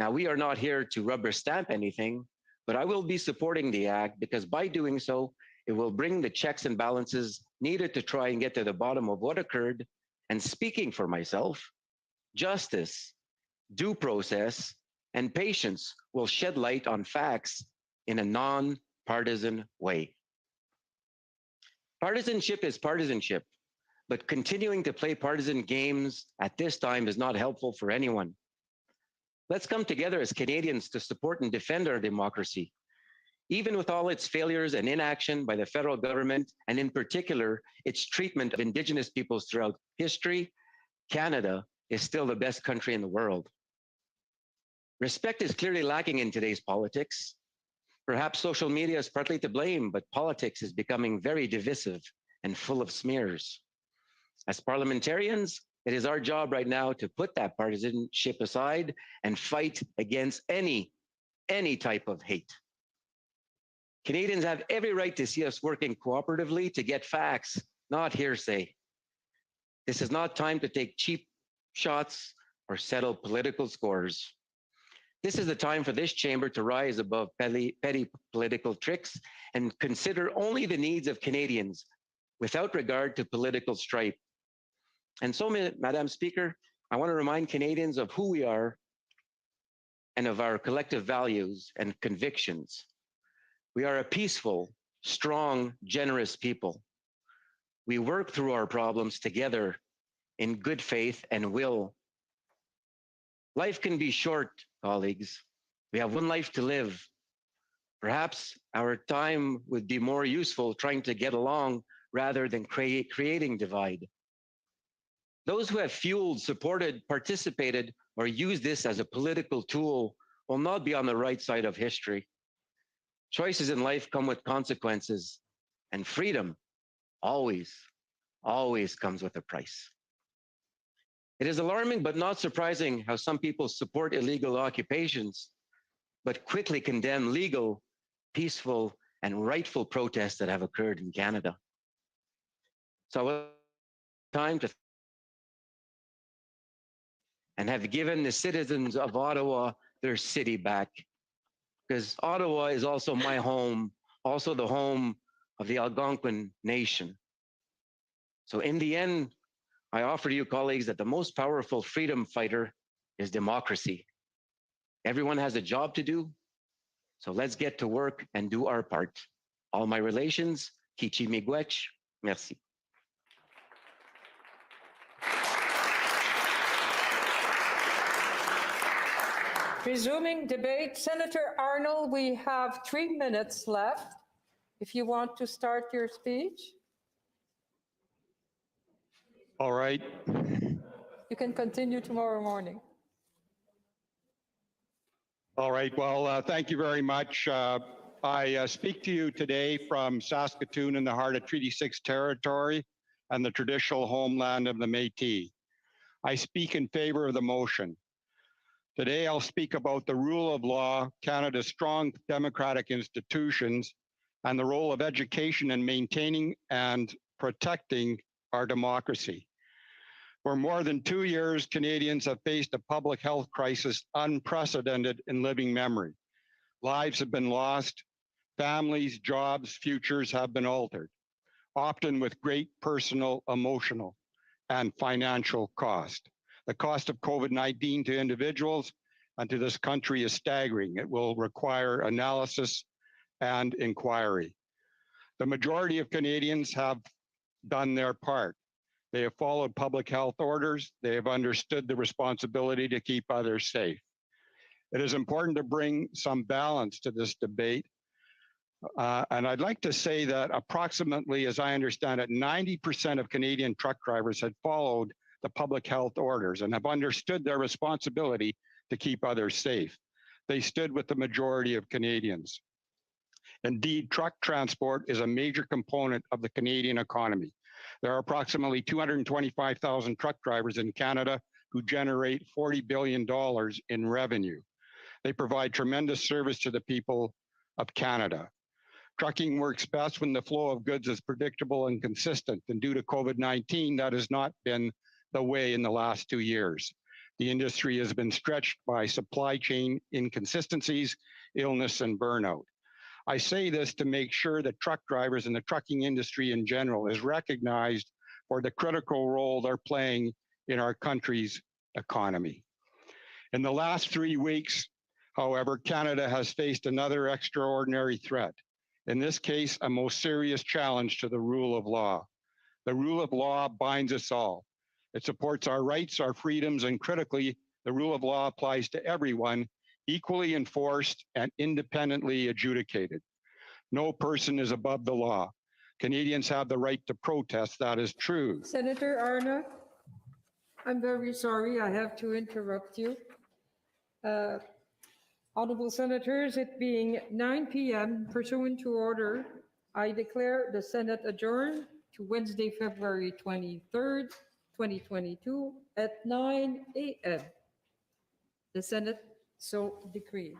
Now, we are not here to rubber stamp anything, but I will be supporting the Act because by doing so, it will bring the checks and balances needed to try and get to the bottom of what occurred. And speaking for myself, justice, due process, and patience will shed light on facts in a non-partisan way. Partisanship is partisanship, but continuing to play partisan games at this time is not helpful for anyone. Let's come together as Canadians to support and defend our democracy. Even with all its failures and inaction by the federal government, and in particular, its treatment of Indigenous peoples throughout history, Canada is still the best country in the world. Respect is clearly lacking in today's politics. Perhaps social media is partly to blame, but politics is becoming very divisive and full of smears. As parliamentarians, it is our job right now to put that partisanship aside and fight against any type of hate. Canadians have every right to see us working cooperatively to get facts, not hearsay. This is not time to take cheap shots or settle political scores. This is the time for this chamber to rise above petty political tricks and consider only the needs of Canadians without regard to political stripe. And so, Madam Speaker, I want to remind Canadians of who we are and of our collective values and convictions. We are a peaceful, strong, generous people. We work through our problems together in good faith and will. Life can be short, colleagues. We have one life to live. Perhaps our time would be more useful trying to get along rather than creating divide. Those who have fueled, supported, participated, or used this as a political tool will not be on the right side of history. Choices in life come with consequences, and freedom always comes with a price. It is alarming but not surprising how some people support illegal occupations, but quickly condemn legal, peaceful, and rightful protests that have occurred in Canada. So time to and have given the citizens of Ottawa their city back. Because Ottawa is also my home, also the home of the Algonquin Nation. So in the end, I offer to you, colleagues, that the most powerful freedom fighter is democracy. Everyone has a job to do, so let's get to work and do our part. All my relations, Kichi Miigwech, merci.
Resuming debate. Senator Arnold, we have 3 minutes left. If you want to start your speech,
All right.
you can continue tomorrow morning.
All right. Well, thank you very much. I speak to you today from Saskatoon in the heart of Treaty 6 territory and the traditional homeland of the Métis. I speak in favor of the motion. Today, I'll speak about the rule of law, Canada's strong democratic institutions, and the role of education in maintaining and protecting our democracy. For more than 2 years, Canadians have faced a public health crisis unprecedented in living memory. Lives have been lost, families, jobs, futures have been altered, often with great personal, emotional, and financial cost. The cost of COVID-19 to individuals and to this country is staggering. It will require analysis and inquiry. The majority of Canadians have done their part. They have followed public health orders. They have understood the responsibility to keep others safe. It is important to bring some balance to this debate. And I'd like to say that approximately, as I understand it, 90% of Canadian truck drivers had followed the public health orders and have understood their responsibility to keep others safe. They stood with the majority of Canadians. Indeed, truck transport is a major component of the Canadian economy. There are approximately 225,000 truck drivers in Canada who generate $40 billion in revenue. They provide tremendous service to the people of Canada. Trucking works best when the flow of goods is predictable and consistent, and due to COVID-19, that has not been the way in the last 2 years. The industry has been stretched by supply chain inconsistencies, illness, and burnout. I say this to make sure that truck drivers and the trucking industry in general is recognized for the critical role they're playing in our country's economy. In the last 3 weeks, however, Canada has faced another extraordinary threat. In this case, a most serious challenge to the rule of law. The rule of law binds us all. It supports our rights, our freedoms, and critically, the rule of law applies to everyone, equally enforced and independently adjudicated. No person is above the law. Canadians have the right to protest, that is true.
Senator Arna, I'm very sorry, I have to interrupt you. Honorable Senators, it being 9 p.m. pursuant to order, I declare the Senate adjourned to Wednesday, February 23rd, 2022 at 9 a.m. The Senate so decreed.